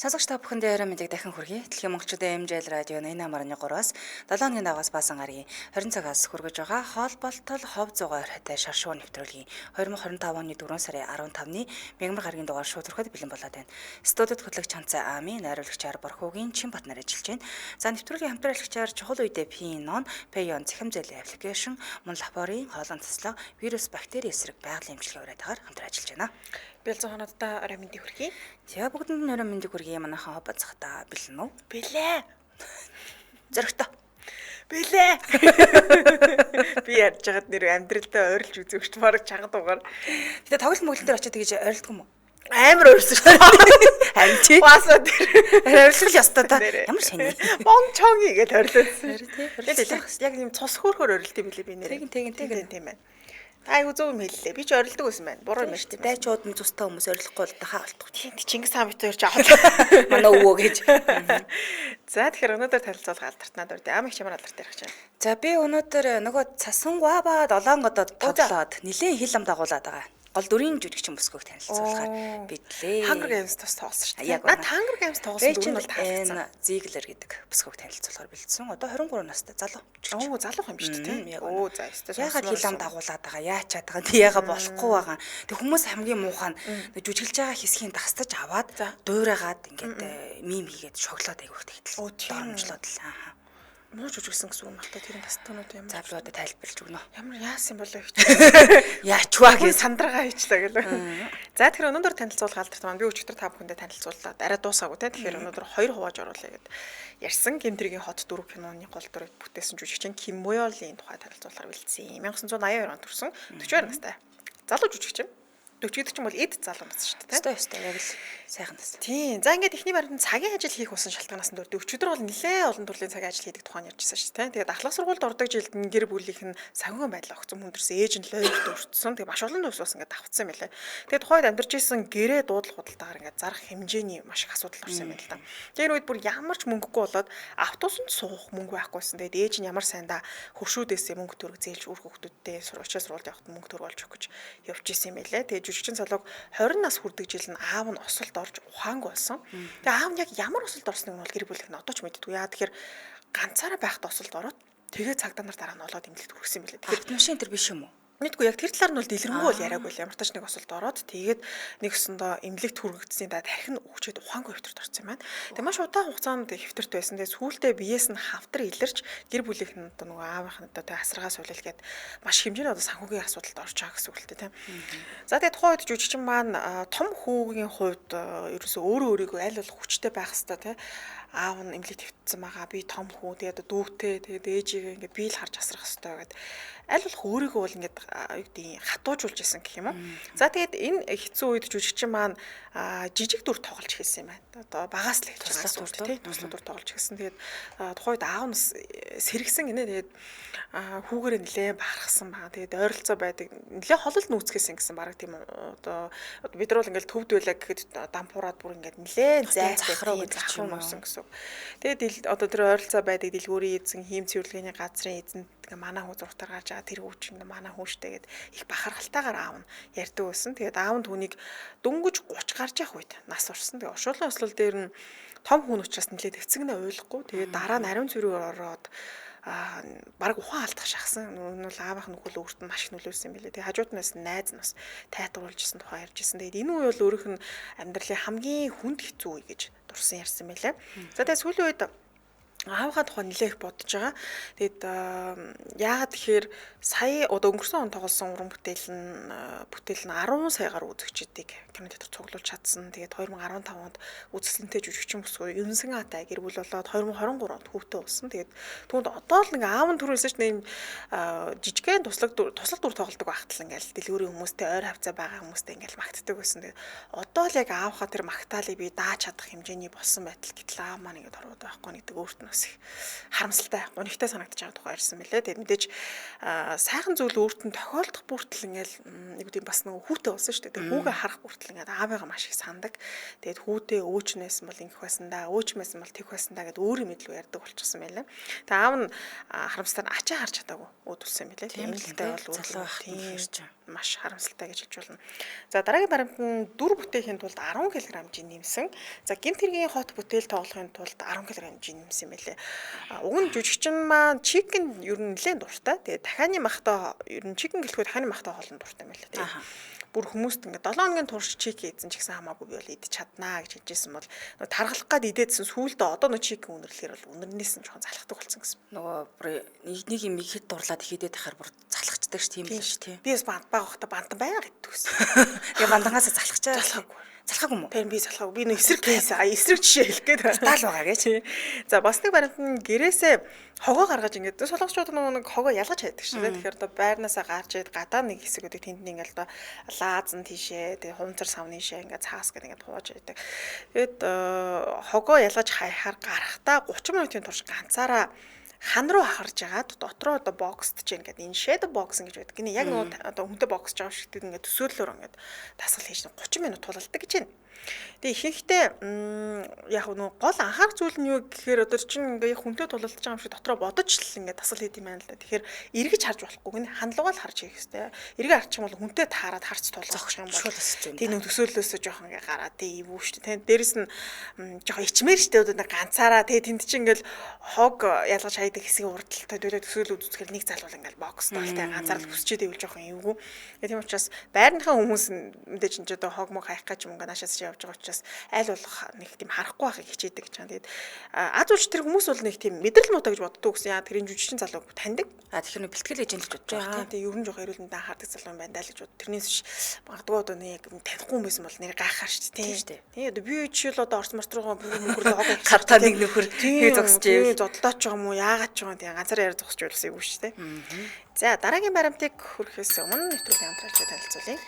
Сонсогч та бүхэндээ орой мэндийг дахин хүргэе. Дэлхийн монголчуудын MJL радио 88.3-аас 7 оны дагаас баасан гарагийн 20 цагаас хүргэж байгаа хоолболтол хов зугаар хөтэй шаршуу нэвтрүүлгийн 2025 оны 4 сарын 15-ны мягмар гарагийн дугаар шууд төрөхөд бэлэн болоод байна. Студид хөтлөгч Цанцай Ами, найруулагчаар Борхогийн Чинбат нар ажиллаж байна. За нэвтрүүлгийн хамтраалагчаар чухал үедээ Pinon, Payon цахим зээлийн аппликейшн, мөн лаборийн хоолон таслага, вирус, бактери эсрэг байгалийн эмчилгээ ураадагаар хамтран ажиллаж байна. Бэлзэн хонодоо орой мэндийг хүргэе. За бүгдэнд нь орой мэндийг хүргэе. Манайхан бацхта бэлэн үү? Бэлээ. Зөрөгтэй. Бэлээ. Би ярьж байгаад нэр амьдралдаа ойрлж үзэгч бараг чанга дугаар. Гэтэ тоглолт мөглөн дээр очиод тэгж ойрлдог юм уу? Амар ойрсон шүү дээ. Харин чи Баасаа дээр ойрлох ястай та. Ямар сони. Мончонги гэж ойрлсон. Тий. Яг юм цус хөөрхөр ойрлт юм билээ би нэр. Тийм ээ. Айгу зөв юм хэллээ. Би ч ойрлдог байсан байна. Буруу юм шүү дээ. Дайчууд нь цустай хүмүүс ойрлохгүй л дахаа болтгоо. Тийм Чингис хаан бит хоёр ч аваад. Манай өвөө гэж. За тэгэхээр өнөөдөр танилцуулах алдарт надад амар их чамаар алдарт ярих гэж байна. За би өнөөдөр нөгөө цасангуа ба долонгодод тоглоод нилээн хил ам дагуулад байгаа. Гол дүрийн жүжигчин бүсгүйг танилцуулахаар бидлээ. Hunger Games тус тоглосон шүү дээ. Яг Наад Hunger Games тоглосон дүр нь бол таалагдсан. Ziegler гэдэг бүсгүйг танилцуулахаар бэлдсэн. Одоо 23 настай залуу. Оо залуу юм шүү дээ. Оо за өстой. Ягаад хил ам дагуулад байгаа? Яачаад байгаа? Тэг яга болохгүй байгаа. Тэг хүмүүс хамгийн муухай нь жүжиглэж байгаа хэсгийг дастаж аваад дуурайгаад ингээд мим хийгээд шоглоод айгүйх тэгтэл. Доромжлоод л аа. Муу жүжигсэн гэсэн үг мата тэрийн тастуунууд юм. За би одоо тайлбарлаж өгнө. Ямар яасан болоо гэж. Яачваа гэж сандрага хийчлээ гэлээ. За тэгэхээр өнөөдөр танилцуулах алдарт маань би өчигдөр та бүхэндээ танилцууллаа. Арай дуусаагүй те. Тэгэхээр өнөөдөр 2 хувааж оруулъя гэд ярьсан. Гэмтрийн хот 4 киноны гол дүрийг бүтээсэн жүжигчин Ким Моёлын тухай танилцуулахаар бэлдсэн. 1982 онд төрсэн 42 настай. Залуу жүжигчин. 40 гэдэг чинь бол эд залуу нас шүү дээ. Өстой яг л сайхан нас. Тийм. За ингээд эхний баримтанд цагийн ажил хийх усан шалтгаанаас нь дөрөв. Өчигдөр бол нэлээ олон төрлийн цагийн ажил хийдэг тухайн ярьжсэн шүү дээ. Тэгээд ахлах сургуульд ордог жилд нь гэр бүлийнх нь савгийн байдал огцом хүндэрсэн ээж нь лойрт өртсөн. Тэгээд маш олон төс бас ингээд давцсан байлаа. Тэгээд тухайд амьдарч исэн гэрээ дуудлах худалдаагаар ингээд зарах хэмжээний маш их асуудал орсон юм байна л да. Тэр үед бүр ямар ч мөнгөгүй болоод автобусанд суух мөнгө байхгүйсэн. Тэгээд ээж нь ямар сайндаа хөвшүүдээсээ мөнгө төгрөг зээлж үр хүүхдүүдтэй очиж сургуульд явахад мөнгө төгрөг олж өгөх гэж явж исэн юм байлаа. Тэгээд жүжигчин залууг 20 нас хүрдэг жил нь аав нь осолд орж ухаангүй болсон. Тэгээ аав нь яг ямар осолд орсныг нь бол гэр бүлийнх нь одоо ч мэддэггүй. Яа тэгэхээр ганцаараа байхад осолд ороод тэгээ цагдаа нар дараа нь олоод эмнэлэгт хүргэсэн юм билээ. Тэгэхээр машин тэр биш юм уу? Мэдгүй яг тэр талаар нь бол дэлгэрэнгүй бол яриаггүй л ямар тач нэг осолд ороод тэгээд нэг өсөндөө эмнэлэгт хүргэгдсэний дараа тархин өгчөөд ухаангүй хэвтэрт орсон юм байна. Тэгээ маш удаан хугацаанд хэвтэрт байсан. Тэгээ сүүлдээ биеэс нь хавтар илэрч гэр бүлийнх нь одоо нөгөө аавынх нь одоо асаргаа суулал гээд маш хэмжээний одоо санхүүгийн асуудалд орж байгаа гэсэн үг л дээ тийм. За тэгээ тухайн үед жүжигчин маань том хүүгийн хувьд ерөөсөө өөрөө өөрийгөө аль болох хүчтэй байх хэвээр тийм аав нь эмнэлэгт хэвтсэн байгаа. Би том хүү тэгээд дүүтэй тэгээд ээжигээ ингээд би л харж асрах хэвээр гэдэг аль болох өөрийгөө бол ингээд юу гэдэг хатуужуулж исэн гэх юм уу. За тэгээд энэ хэцүү үед жүжигчин маань жижиг дүр тоглож хэлсэн юм байна. Одоо багаас л хэлж байгаа дүр тийм туслах дүр тоглож хэлсэн. Тэгээд тухайд аав нь сэргсэн гинэ. Тэгээд хүүгээрээ нэлээд бахархсан байгаа. Тэгээд ойролцоо байдаг. Нэлээд холол нүүцгээсэн гэсэн бараг тийм одоо бид нар бол ингээд төвд байлаа гэхэд дампуураад бүр ингээд нэлээд зайтай захруу нуусан гэсэн. Тэгээд одоо тэр ойролцоо байдаг дэлгүүрийн эзэн хийм цэвэрлэгээний газрын эзэнд ингээ манай хүү зургатаар гарч байгаа тэр хүү чинь манай хүүштэй гэд их бахархалтайгаар аав нь ярьдаг байсан. Тэгээд аав нь түүнийг дөнгөж 30 гарч явах үед нас орсон. Тэгээд уршуулгын ослол дээр нь том хүн учраас нэлээд эцэгнээ ойлгохгүй. Тэгээд дараа нь ариун цэврээр ороод бараг ухаан алдах шахсан. Энэ бол аавынх нь хөл өөрт нь маш их нөлөөлсөн юм билээ. Тэгээд хажууд нь бас найз нь бас тайтруулж исэн тухай ярьжсэн. Тэгээд энэ үе бол өөрийнх нь амьдралын хамгийн хүнд хэцүү үе гэж дурсан ярьсан байлаа. За тэгээд сүүлийн үед аавынхаа тухай нэлээх бодож байгаа. Тэгэд яагаад тэгэхээр сая одоо өнгөрсөн он тоглосон уран бүтээл нь 10 саягаар үзэгчдийг кино театр цуглуулж чадсан. Тэгээд 2015 онд үзэсгэлэнтэй жүжигчин бүсгүй Ерөнсөн Атай гэр бүл болоод 2023 онд хүүтэй болсон. Тэгээд түүнд одоо л нэг аав нь түрүүсэж нэг жижигхэн туслаг дүр тоглодог багтал ингээл дэлгүүрийн хүмүүстэй ойр хавцаа байгаа хүмүүстэй ингээл магтдаг байсан. Тэгээд одоо л яг аавынхаа тэр магтаалыг би дааж чадах хэмжээний болсон байтал гэтэл аав маань ингээд ороод байхгүй нэгдэг өөрт нь бас их харамсалтай, гонигтай санагдаж байгаа тухай ярьсан мэлээ. Тэгээд мэдээж сайхан зүйл өөрт нь тохиолдох бүртэл ингээл нэг үгүй бас нэг хүүтэй болсон шүү дээ. Тэгээд хүүгээ харах бүртэл ингээд аавыгаа маш их сандаг. Тэгээд хүүтэй өөчнөөсөн бол ингэх байсан да, өөчмөөсөн бол тэгх байсан да гэд өөрийн мэдлгүй ярьдаг болчихсон байлаа. Тэгээд аав нь харамсалтай нь ачаа харж чадаагүй өөдөлсөн мэлээ. Эмнэлэгтэй бол залуу ах хэрч маш харамсалтай гэж хэлж болно. За дараагийн баримт нь дүр бүтээхийн тулд 10 кг жин нэмсэн. За гэмт хэргийн хот бүтээл тоглохын тулд 10 кг жин нэмсэн байлээ. Уг нь жүжигчин маань чикен ер нь нэлээд дуртай. Тэгээд дахианы махтай ер нь чикен гэлтгүй дахианы махтай хоолн дуртай байлээ. Тэгээд бүр хүмүүст ингээд 7 хоногийн турш чик ийдсэн ч гэсэн хамаагүй би бол идэж чаднаа гэж хэлжсэн бол тархалах гад идээдсэн сүүлдээ одоо нөө чик үнэрлэхээр бол үнэрнээс нь жоохон залхдаг болсон гэсэн. Нөгөө бүр нэг юм ихэд дурлаад ихэдээ тахаар бүр залхацдаг ш тийм л ш тий. Би бас баг байхта бандан байга гэдэг гэсэн. Тэгээ бандангаас залхачаа. Залхаагүй юм уу? Тэр би залхаагүй. Би нэг эсрэг кейс эсрэг жишээ хэлэх гээд таал байгаа гэж. За бас нэг баримт нь гэрээсээ хогоо гаргаж ингээд солонгочууд нэг хогоо ялгаж хайдаг шүү дээ. Тэгэхээр одоо байрнаасаа гарч ирээд гадаа нэг хэсэг өдөө тэнд нэг ингээд одоо лаазан тийшээ тэгээ хунцар савны шээ ингээд цаас гэдэг ингээд хууж байдаг. Тэгээд хогоо ялгаж хайхаар гарахтаа 30 минутын турш ганцаараа хан руу харж агаад дотроо одоо боксд чинь ингээд энэ shadow boxing гэж байдаг. Гинэ яг нөгөө одоо хүнтэй боксж байгаа шиг тийм ингээд төсөөллөөр ингээд дасгал хийж 30 минут тулалдаг гэж байна. Тэгээ ихэнхдээ яг нөгөө гол анхаарах зүйл нь юу гэхээр одоо чинь ингээ хүнтэй тулалдаж байгаа юм шиг дотроо бодож л ингээ дасгал хийд юм байна л да. Тэгэхээр эргэж харж болохгүй гинэ хандлагаар харж хийх хэрэгтэй. Эргээ харчих юм бол хүнтэй таарад харж тулгах юм бол тийм нэг төсөөллөөсөө жоохон ингээ гараад тийм ивүү шүү дээ. Дээрэс нь жоохон ичмээр шүү дээ одоо ганцаараа тэгээ тэнд чинь ингээл хог ялгаж хайдаг хэсгийн урдталтай дөрөв төсөөлөл үзүүлэхээр нэг залуу ингээл бокс талтай ганцаараа хүсчээд ивэл жоохон эвгүй. Тийм учраас байрныхаа хүмүүс мэдээж энэ ч одоо хог мог хайх гэж юм ингээ наашаас явж байгаа учраас аль болох нэг тийм харахгүй байхыг хичээдэг гэж байна. Тэгээд аз үлч тэр хүмүүс бол нэг тийм мэдрэл муутай гэж боддог гэсэн. Яа тэр энэ жүжигчин залууг таньдаг. Тэгэхээр бэлтгэл гэж бодож байгаа. Тийм ер нь жоох эрүүл мэндийн анхаардаг залуу юм байна даа л гэж бод. Тэрнээс биш магадгүй одоо нэг танихгүй юм байсан бол нэр гайхаар шүү дээ. Тийм одоо би чил одоо орц март руугаа мөнгөр логоо хатаа нэг нөхөр хий зогсож ийл зодолдооч байгаа юм уу яагаад ч байгаа тийм ганцаараа яриа зогсож байлсан юм шүү дээ. За дараагийн баримтыг хүрэхээс өмнө нэвтрүүлгийн хамтрагчид танилцуулъя.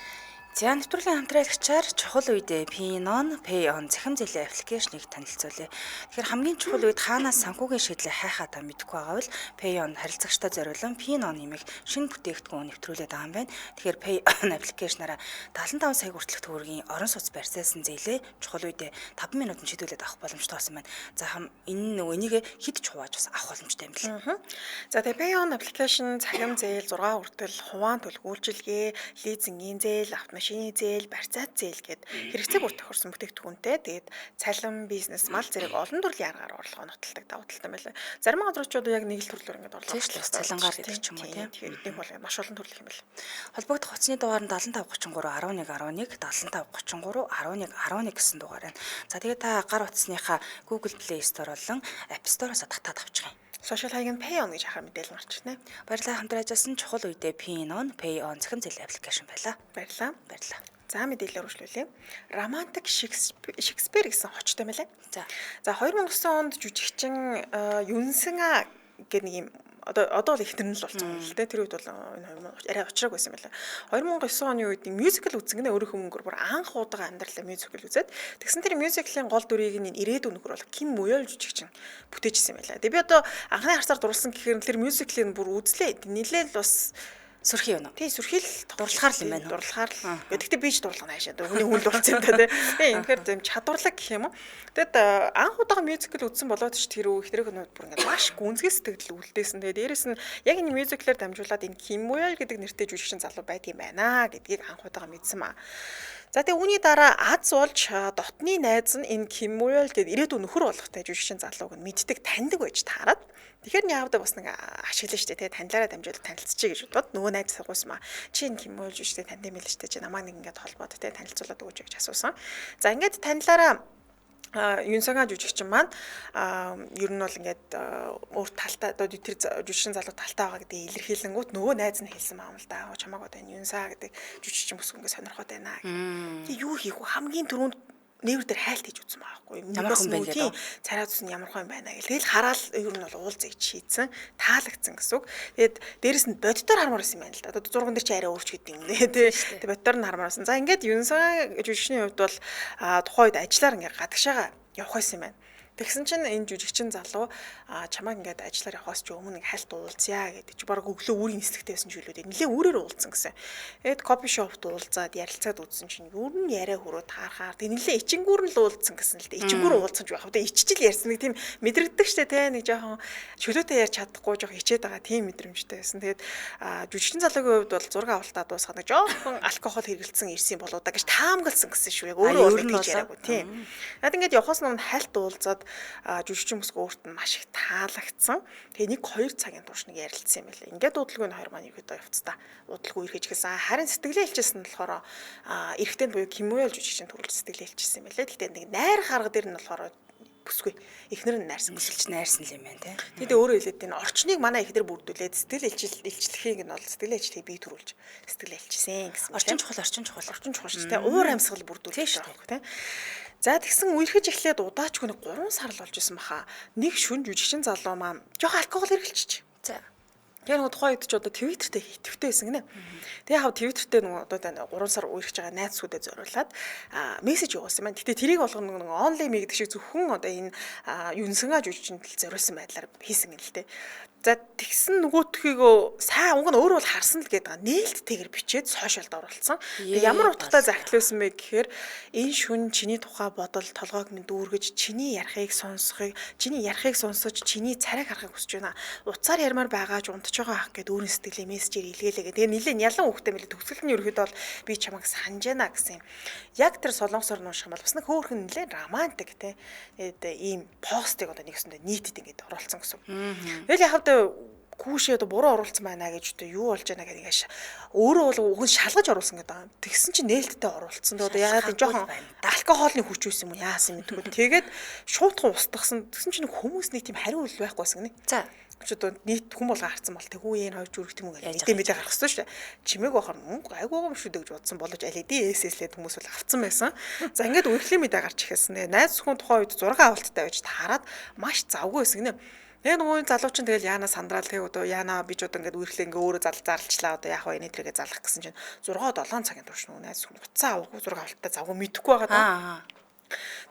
За нэвтрүүлгийн хамтраалагчаар чухал үедээ Pinon, Payon захим зэлийн аппликейшнийг танилцуулъя. Тэгэхээр хамгийн чухал үед хаанаас санхүүгийн шийдлээ хайхаа та мэдэхгүй байгаа бол Payon харилцагчтай зориулан Pinon нэмэх шинэ бүтээгдэхүүн нэвтрүүлээд байгаа юм байна. Тэгэхээр Payon аппликейшнаараа 75 сая хүртэлх төгрөгийн орон сууц барьцаасан зээлээ чухал үедээ 5 минутанд шийдүүлээд авах боломжтой болсон байна. За энэ нөгөө энийг хэд ч хувааж бас авах боломжтой юм байна. За тэгээ Payon аппликейшн цахим зээл 6 хүртэл хуваан төлгүүлжилгээ, лизингийн зээл, машины зээл, барьцаат зээл гээд хэрэгцээг бүр тохирсон бүтээгдэхүүнтэй. Тэгээд цалин, бизнес, мал зэрэг олон төрлийн аргаар орлого нотолдог давуу талтай байлаа. Зарим газрууд яг нэг л төрлөөр ингээд орлого цалингаар гэдэг ч юм уу тийм. Тэгээд эднийх бол маш олон төрлийн юм байна. Холбогдох утасны дугаар нь 7533 11 11 7533 11 11 гэсэн дугаар байна. За тэгээд та гар утасныхаа Google Play Store болон App Store-оос татаад авчих юм. Social High-ын Payon гэж ахаар мэдээлэл гарч ирнэ. Баярлалаа хамтран ажилласан чухал үедээ Pinon, Payon захим зэлийн аппликейшн байлаа. Баярлалаа. Баярлалаа. За мэдээлэл өргөжлүүлье. Романтик Шекспир гэсэн хочтой мэлээ. За 2009 онд жүжигчин Юнсэнга гэх нэг юм одоо бол их тэрнэл болсон юм л дээ. Тэр үед бол арай очраг байсан байлаа. 2009 оны үед мюзикл үзсэн гэнэ өөрийнхөө мөнгөөр бүр анх удаа амьдралаа мюзикл үзээд тэгсэн тэр мюзиклийн гол дүрийг нь ирээдүйн нөхөр бол Ким Муёл жүжигчин бүтээжсэн байлаа. Тэгээ би одоо анхны харцаар дурлсан гэхээр тэр мюзиклийг бүр үзлээ. Нилээл бас сөрхий юу? Тий, сөрхийл дурлахаар л юм байна. Дурлахаар л. Гэхдээ би ч дурлах наашаа. Хүний хүн л болсон юм да тий. Тэгэхээр тийм чадварлаг гэх юм уу. Тэгэд анх удаа мюзикл үзсэн болоод ч тэр ихтрэх нь бүр ингээд маш гүнзгий сэтгэл үлдээсэн. Тэгээд дээрэс нь яг энэ мюзиклээр дамжуулаад энэ Ким Муёл гэдэг нэртэй жүжигчин залуу байт юм байна гэдгийг анх удаа мэдсэн маа. За тэгээ үүний дараа Аз болж дотны найз нь энэ Ким Муёл гэдэг ирээдүйн нөхөр болохтой жүжигчин залууг нь мэддэг таньдаг байж таарад. Тэгэхээр яавда бас нэг ашиглан штэ тэгээ танилаараа дамжуулаад танилцчихъя гэж бодоод нөгөө найз суугүйс маа. Чи энэ Ким Муёл жүжигтэй танд юм л штэ чи намайг нэг ингээд холбоод тэгээ танилцуулаад өгөөч гэж асуусан. За ингээд танилаараа Юнсага жүжигчин маань ер нь бол ингээд өөр талтай одоо тэр жүжигчин залуу талтай байгаа гэдэг илэрхийлэнгүүт нөгөө найз нь хэлсэн юм л да. Чамаг одоо энэ Юнса гэдэг жүжигчин бүс ингээд сонирхоод байна гэх. Тэгээ юу хийх вэ? Хамгийн түрүүнд нээвэр дээр хайлт хийж үзсэн байгаа байхгүй юу? Ямар хүн байна гэдэг. Царай зүс нь ямар хүн байна гэл. Тэгэл хараад ер нь бол уулзыг шийдсэн, таалагдсан гэсэн үг. Тэгээд дээрэс нь бодитоор хармаар байсан юм байна л да. Одоо зурган дээр чи арай өөрч гэдэг юм нэ тий. Тэгээд бодитоор нь хармаар байсан. За ингээд Юнсага жүжигчний хувьд бол тухайн үед ажиллаар ингээд гадагшаага явах байсан юм байна. Тэгсэн чинь энэ жүжигчин залуу чамайг ингээд ажиллаар явахаас ч өмнө хальт уулзъя гэдэг чи баг өглөө үрийн нислэгтэй байсан ч үлээ нэлээ үрээр уулзсан гэсэн. Тэгэд кофе шопт уулзаад ярилцаад үзсэн чинь юу н яриа хөрөө таархаар тэг нэлээ ичингүүр нь л уулзсан гэсэн л дээ. Ичингүүр уулзсан ч байх. Тэг ичижил ярьсан нэг тийм мэдрэгдэг штэ те нэг жоохон чөлөөтэй ярьж чадахгүй жоохон хичээд байгаа тийм мэдрэмжтэй байсан. Тэгээд жүжигчин залуугийн хувьд бол зураг авалтаа дуусгаад нэг жоохон алкогол хэрэгэлсэн ирсэн болоо да гэж таамагласан гэсэн шүү. Яг өөрөө тэгж яриаггүй тийм. Наад ингээд явахаас өмнө хальт уулзаад жүжигчин бүсгүй өөрт нь маш их таалагдсан. Тэгээ 1-2 цагийн турш нэг ярилцсан юм байлээ. Ингээд дуудлагын хоёр маань ерөөдөө явцдаа. Дуудлаггүй ирэх хэлсэн. Харин сэтгэлээ хэлчихсэн нь болохоор эрэгтэй буюу Кимуэл жүжигчин төрөл сэтгэлээ хэлчихсэн юм байлээ. Тэгтээ нэг найр харга дээр нь болохоор бүсгүй. Эхнэр нь найрсан бүсэлч найрсан л юм байна те. Тэгээд өөрөө хэлээд энэ орчныг манай эхнэр бүрдүүлээд сэтгэл илчлэхийг нь бол сэтгэл илчлэхийг бий төрүүлж сэтгэл илчсэн гэсэн. Орчин чухал шүү дээ. Уур амьсгал бүрдүүлж байгаа те. За тэгсэн үерхэж эхлээд удаачгүй нэг 3 сар л болж исэн баха. Нэг шүн жүжигчин залуу маань жоохон алкогол хэрэглэж. За. Тэгээ нөгөө тухайн үед ч одоо Твиттертэй хитвтэй байсан гинэ. Тэгээ хав Твиттертэй нөгөө одоо 3 сар үерхэж байгаа найзсуудад зориулаад мессеж явуулсан байна. Гэтэ тэрийг болгоно нөгөө онлайн ми гэдэг шиг зөвхөн одоо энэ юнсангаа жүжигчинд зориулсан байдлаар хийсэн юм л дээ. За тэгсэн нөгөөтхийгөө сайн уг нь өөрөө бол харсан л гээд байгаа. Нээлттэйгэр бичээд сошиалд оруулсан. Ямар утгатай захидлуулсан бэ гэхээр энэ шүн чиний тухай бодол толгойг минь дүүргэж чиний ярихыг сонсож чиний царайг харахыг хүсэж байна. Уцаар ярмаар байгаа ч унтж байгаа ах гэд өөрийн сэтгэлээ мессежээр илгээлээ. Тэгээ нилээн ялан хүүхдээ мэлээ төгсгөл нь ерөөдөө бол би чамайг санаж байна гэсэн. Яг тэр солонгосоор нууших юм бол бас нэг хөөхөн нилээн романтик те. Ийм постыг одоо нэгсэндээ нийтэд ингэж оруулсан гэсэн. Тэгэл яхав күүшээ одоо буруу оруулсан байна гэж одоо юу болж байна гэдэг ингэж өөрөө бол уг нь шалгаж оруулсан гэдэг. Тэгсэн чинь нээлттэй оруулсан. Одоо ягаад энэ жоохон алкоголны хүч үйсэн юм яасан мэдгүй. Тэгээд шуудхан устгасан. Тэгсэн чинь хүмүүс нэг тийм хариу үйл байхгүйсэн гинэ. За ч одоо нийт хүн болго харцсан бол тэггүй энэ хоёр зүрх тийм үг гэдэг мэдээ гарах хэрэгтэй шүү дээ. Чимээг бахар айгуу юм шүү дээ гэж бодсон болож алиди эсэслээд хүмүүс бол авцсан байсан. За ингээд үерхлийн мэдээ гарч ихэсэн. Найз зөвхөн тухайн үед 6 авалттай байж таарад маш завгүй байсан гинэ. Тэгээ нөгөө залуучин тэгэл яана сандраал тэгээ одоо яана би ч одоо ингээд үерхлээ ингээ өөрөө зарлчлаа одоо яах вэ энэ тэргээ залах гэсэн чинь 6-7 цагийн турш нөгөө найз хүн уцаа авахгүй 6 авалттай завгүй мэдэхгүй байгаа даа.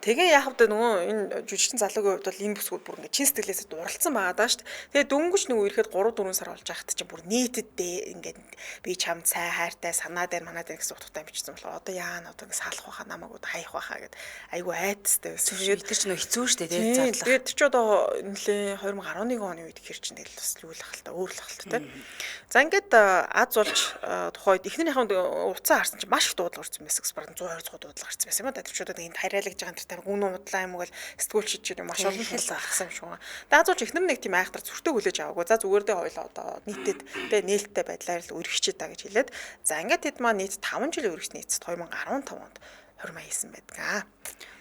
Тэгээ яахав дэ нөгөө энэ жүжигчин залуугийн хувьд бол энэ бүсгүүд бүр ингээ чин сэтгэлээсээ дурлцсан байгаа даа шүү дээ. Тэгээ дөнгөж нөгөө ирэхэд 3-4 сар болж байхад чинь бүр нийтэд ингээ би чамд цай хайртай санаа дээр манаа дээр гэсэн утгатай бичсэн болохоор одоо яана одоо ингээ салах байхаа намайг одоо хаях байхаа гэд айгу айдастай байсан. Тэгээд тэр чинь нөгөө хэцүү шүү дээ тий задлах. Тэгээд чи одоо нэлээ 2011 оны үед хэр чинь тэгэл бас л үйл ахалтай өөр л ахалтай тий. За ингээд аз болж тухайд эхнэрийнхэн уцаа харсан чинь маш их дуудлага орсон байсан. Бараг 100-200 дуудлага орсон байсан юм да. Төвчүүдэд энд хайрайлаж байгаа тэр тань гүн удлаа юм уу гэл сэтгүүл шийдэж маш олон хэл залгасан юм шиг байна. Даа зууч эхнэр нэг тийм айхтар зүртөө хүлээж аваагүй. За зүгээр дээ хоёлоо одоо нийтэд тэ нээлттэй байдлаар л өргөччихэд та гэж хэлээд за ингээд хэд маа нийт 5 жилийн өргөчний эцэст 2015 онд хурмаа хийсэн байдаг.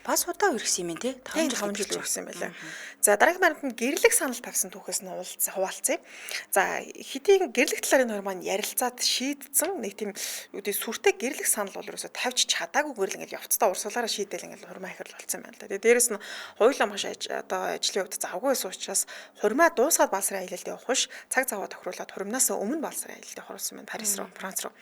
Бас удаа өргөсөн юм тий 5 жил өргөсөн байлаа. За дараагийн баримтанд гэрлэх санал тавьсан түүхээс нь хуваалцъя. За хэдийн гэрлэх талаар энэ хоёр маань ярилцаад шийдсэн нэг тийм юу гэдэг сүртэй гэрлэх санал бол ерөөсө тавьж чадаагүйгээр л ингээл явцдаа урсгалаараа шийдэл ингээл хурмаа ихэрл болсон юм байна л да. Тэгээ дээрэс нь хоёулаа маш одоо ажлын хувьд завгүй байсан учраас хурмаа дуусгаад балсрын аялалд явах биш цаг заваа тохируулаад хурмнаас өмнө балсрын аялалд явахсан байна. Парис руу, Франц руу.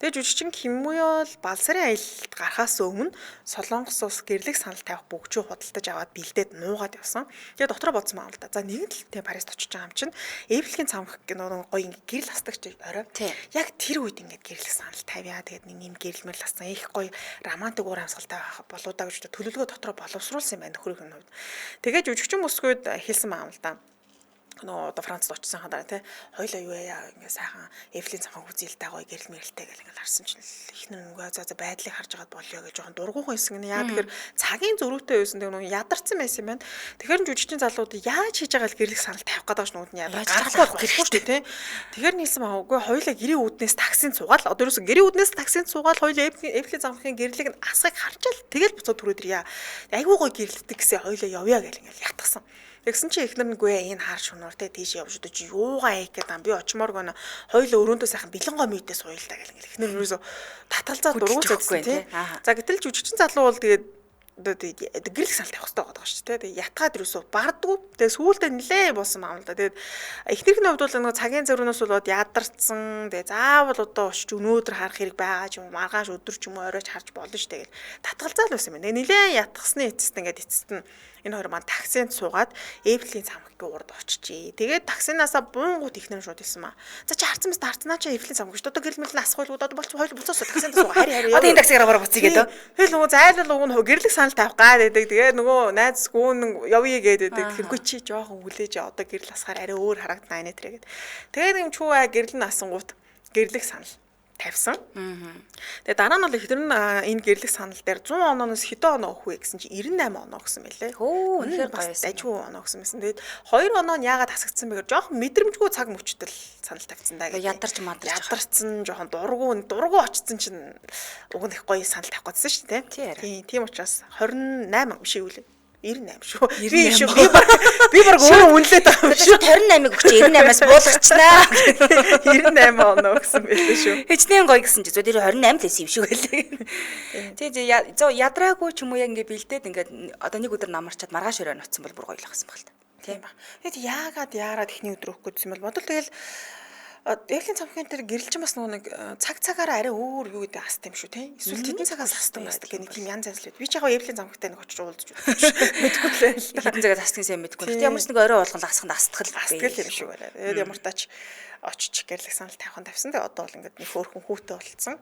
Тэгээ жүжигчин Кимуэл балсрын аялалд гарахаас өмнө Солонгосоос гэрлэх санал тавих бүгжүү худалдаж аваад бэлдээд нуугаад явсан. Тэгээ дотроо бодсон маа л да. За нэгэн л тэгээ Парист очиж байгаа юм чинь Эйфелийн цамх нөгөө гоё ингээ гэрэл хастагч орой. Яг тэр үед ингээ гэрэл санал тавиа. Тэгээд нэг юм гэрэлмэр ласан их гоё романтик уур амьсгалтай болоо да гэж төлөвлөгөө дотроо боловсруулсан юм байна нөхрийн хувьд. Тэгээд жүжигчин бүсгүйд хэлсэн маа л да. Одоо Францд очсон хадаа тий хоёлаа юу яа ингээ сайхан Эйфелийн цамхаг үзээлтэй гоё гэрэл мэрэлтэй гэл ингээ харсан чинь ихнэр нөгөө за байдлыг харж агаад болёо гэж жоохон дургуухан хэсэг нь яа тэгэхээр цагийн зөрүүтэй байсан тэр нөгөө ядарсан байсан юм байна. Тэгэхээр жүжигчин залууд яаж хийж байгаа л гэрлэх санал тавих гэдэг шнүүд нь яа гарахгүй гэхгүй шүү дээ тий. Тэгэхээр нийлсэн маа үгүй хоёлаа гэрийн үүднээс таксинд суугаад одоо ерөөсө гэрийн үүднээс таксинд суугаад хоёлаа Эйфелийн цамхгийн гэрлийг нь асгыг харчаал тэгэл буцаад түрээд ирья. Айгуу гоё гэрлэлдэг гэсэн хоёлаа явъя гэл ингээ ятгсан. Тэгсэн чи эхнэр нь гүй энэ хаар шунуур те тийш явж одоо чи юугаа хийх гэдэг юм би очимоор гоо хоёул өрөөндөө сайхан бэлэнгоо мүйдээ сууя л та гэл эхнэр ерөөсө татгалзаад дургуй зэгсэн тий. За гэтэл жүжигчин залуу бол тэгээд гэрлэх санал тавих хэрэгтэй байгаа шүү дээ. Тэгээ ятгаад ерөөсөө бардггүй. Тэгээ сүүлдээ нилээ болсон юм л да. Тэгээд эхнэрхний хувьд бол нөгөө цагийн зөрүүнөөс болоод ядарсан. Тэгээ заавал одоо очиж өнөөдөр харах хэрэг байгаа ч юм уу, маргааш өдөр ч юм уу оройч харж болно шүү дээ. Татгалзаал байсан юм байна. Нилээ ятгасны эцэст ингээд эцэст нь энэ хоёр маань таксинд суугаад Эвлийн цамхгийн урд очижээ. Тэгээд таксинаасаа буунгууд ихнэр шууд хэлсэн маа. За чи харцсан мэт харцнаа чи Эвлийн цамхаг шүү. Одоо гэрэл мэл асахгүй одоо болчих хоёул буцаасаа таксинд суугаа хари. Одоо энэ таксигаар бараг буцъя гэдэг. Тэгэл нөгөө зайлал уг нь гэрлэх санал тавих гад байдаг. Тэгээ нөгөө найз гүүн явъя гэдэг. Тэргүй чи жоохон хүлээж одоо гэрэл асахаар арай өөр харагдана нэ тэрэг. Тэгээд юм чүүа гэрэл нь асангууд гэрлэх санал тавьсан. Тэгээ дараа нь бол ихтер нь энэ гэрлэх санал дээр 100 онооноос хэдэн оноо өгөх вэ гэсэн чинь 98 оноо өгсөн байлээ. Хөө үнэхээр гоё байсан. Дажгүй оноо өгсөн байсан. Тэгээд 2 оноо нь яагаад хасагдсан бэ гэхээр жоохон мэдрэмжгүй цаг мөчтөл санал тавьсан даа. Ядарч ядарсан жоохон дургу очсон чинь уг нь их гоё санал тавих гэсэн шүү дээ. Тийм учраас 28 биш үү? 98 шүү. Би баг өөрөө үнэлээд байгаа юм шүү. 28-ыг өгч 98-аас буулгачнаа. 98 оноо өгсөн байлээ шүү. Хэчнээн гоё гэсэн чи зөв тэр 28 л байсан юм шиг байлээ. Тэгээ ядраагүй ч юм уу яг ингээ бэлдээд ингээ одоо нэг өдөр намарчаад маргааш өрөө ноцсон бол бүр гоё л байсан баг л та. Тийм ба. Тэгэд яагаад яарад ихний өдөр өгөх гэсэн бол бодвол тэгэл Эвлийн цамхгийн тэр гэрэлчин бас нэг цагаараа арай өөр юу гэдэг хаст юм шүү тийм. Эсвэл тэдний цагаас хастдаг гэх нэг тийм янз янз л байд. Би ч яг Эвлийн цамхагтай нэг очиж уулзч мэдгүй л хэдэн цагаас хастгийг сайн мэдгүй. Тэгтээ ямар ч нэг орой болгон асаханд астгал юм шүү байна. Тэгээд ямар тач очиж гэрлэх санал тавихын тавьсан. Тэгээд одоо бол ингээд нэг хөөрхөн хүүтэй болцсон.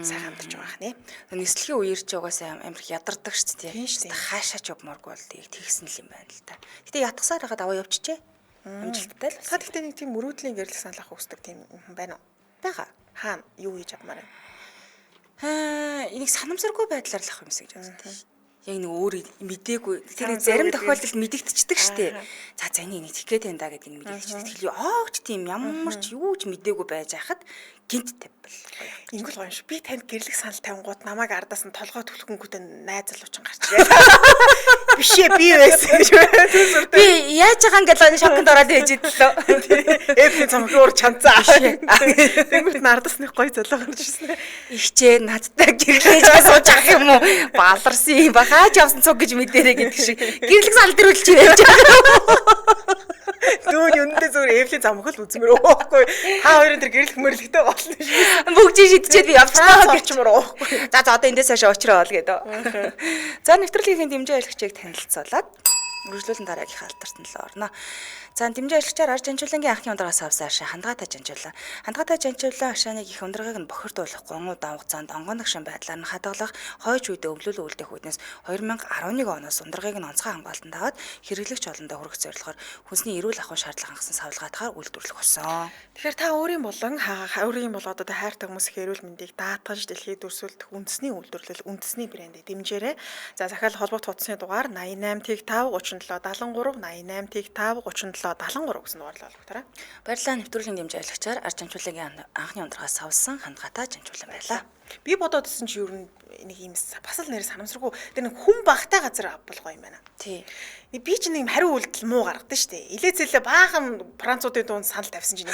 Сайн хамтарч байгаа хнэ. Нислэгийн үеэр ч угаасаа амар ядардаг шүү дээ. Хаашаач явмааргүй бол тэгсэн л юм байна л та. Гэтэ ятгасаар хагаад аваа явчихжээ. Амжилттай л. Та гэхдээ нэг тийм мөрөөдлийн гэрлэх санал авах хүсдэг тийм байна уу? Бага. Хаана юу хийж авмаар вэ? Энийг санамсаргүй байдлаар л авах юмсэй гэж бодсон тийм. Яг нэг өөр мдээгүй. Тэр зарим тохиолдолд мэдэгдчихдэг штеп. За энийг нэг тикет энэ да гэдэг нь мэдэгдчихдэг. Тэгэл аач тийм ямар ч юу ч мдээгүй байж хахад гинт тавьбал. Ингл гоё шүү. Би танд гэрлэх санал тавингууд намайг ардаас нь толгой түлхэнгүүтээ найз залуучин гарчээ. Бишээ би байсан гэж байна. Би яаж байгаа ингээл шокнд ороод ээж идлээ. Эвлийн цамхгийн ур чанцаа. Тэнгүүт нь ардаас нэг гоё залуу гарч ирсэн. Ихчээ надтай гэрлэж сууж ах юм уу? Баларсан багаач явсан цуг гэж мэдэрэй гэдэг шиг. Гэрлэх санал дээр үлж явж байгаа. Дүүн юундээ зүгээр Эвлийн цамхаг л үзмээр өөхгүй. Та хоёрын тэр гэрлэх мөрлөгтэй болно шүү. Бүгд шидчихэд би явчихлаа гэрчмөр өөхгүй. За одоо эндээс хашаа очроо бол гэдэг. За нэвтрүүлгийн дэмжээ ажиллагчийг танилцуулаад үргэлжлүүлэн дараагийнхаа алдарт нь л орно. За дэмжээ ажиллагчаар арж жанжуулангийн анхны ундрагаас авсан ашаа хандгаатай жанжуулаа. Хандгаатай жанжуулаа ашааныг их ундрагыг нь бохирдуулах гонуу давгацаанд онгоног шин байдлаар нь хадгалах хойч үедээ өвлөлөө үлдэх үднээс 2011 оноос ундрагыг нь онцгой хамгаалтанд аваад хэрэглэгч олондоо хүргэх зорилгоор хүнсний эрүүл ахуйн шаардлага хангасан савлгаатгаар үйлдвэрлэх болсон. Тэгэхээр та өөрийн болон өөрийн бол одоо хайртай хүмүүсийн эрүүл мэндийг даатгаж дэлхийд дүрсүүлдэг үндэсний үйлдвэрлэл үндэсний брэндийг дэмжээрэй. За захиалга холбоот утасны дугаар 88 5 37 73 88 5 37 73 гэсэн дугаарлал болготорой. Баярлалаа нэвтрүүлгийн дэмжээ ажиллагчаар арж жанжуулангийн анхны ундрагаас авсан хандгаатай жанжуулан байлаа. Би бодоодсэн чи юу нэг юм бас л нэр санамсаргүй тэр нэг хүн багтай газар авбал гоё юм байна. Тий. Би ч нэг хариу үйлдэл муу гаргадаг шүү дээ. Илээцэлээ баахан француудын дунд санал тавьсан чинь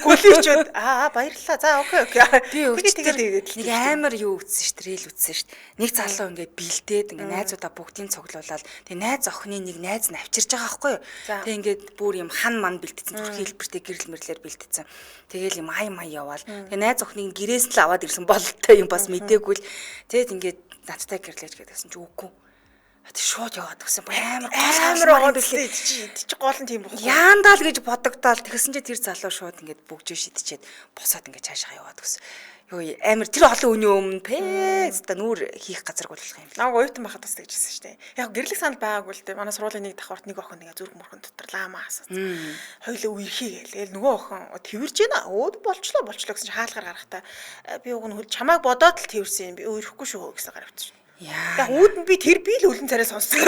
гөлийчүүд баярлалаа. За окей. Тэгээд нэг амар юу үтсэн шүү дээ. Рэл үтсэн шүү дээ. Нэг залуу ингээд бэлдээд ингээд найзуудаа бүгдийг цуглуулаад тэг найз охины нэг найз нь авчирж байгаа байхгүй юу. Тэг ингээд бүр юм хан ман бэлдсэн. Зүрх хэлбэртэй гэрэл мэрлэр бэлдсэн. Тэгэл юм ай яваал. Тэг найз охиныг гэрээс л аваад ирсэн бололтой юм бас мэдээгүй л. Тэгэд ингээд надтай гэрлэж гэдэгсэн чи үгүй. Шууд яваад гэсэн амар ороод илээ чи гол нь тийм байхгүй. Яандаал гэж бодогдоол тэгсэн чи тэр залуу шууд ингээд бүгжээ шидчихэд босоод ингээд цаашаа яваад гэсэн. Юу амар тэр олон үний өмнө пэста нүур хийх газар болох юм. Намайг оюутан байхад бас тэгжсэн шүү дээ. Яг гэрлэх санал байгаагүй л дээ. Манай сургуулийн нэг давхарт нэг охин ингээ зүрх мөрхөн дотор лаамаа асуусан. Хоёлоо үерхий гээл. Нөгөө охин тэрвэрж байна. Өөд болчлоо гэсэн чи хаалгаар гарахтаа би уг нь чамайг бодоод л тэрвэрсэн юм. Би үерхгүй шүү гэсэн гаравчих. Яг үүд нь би л өлөн царай сонссон.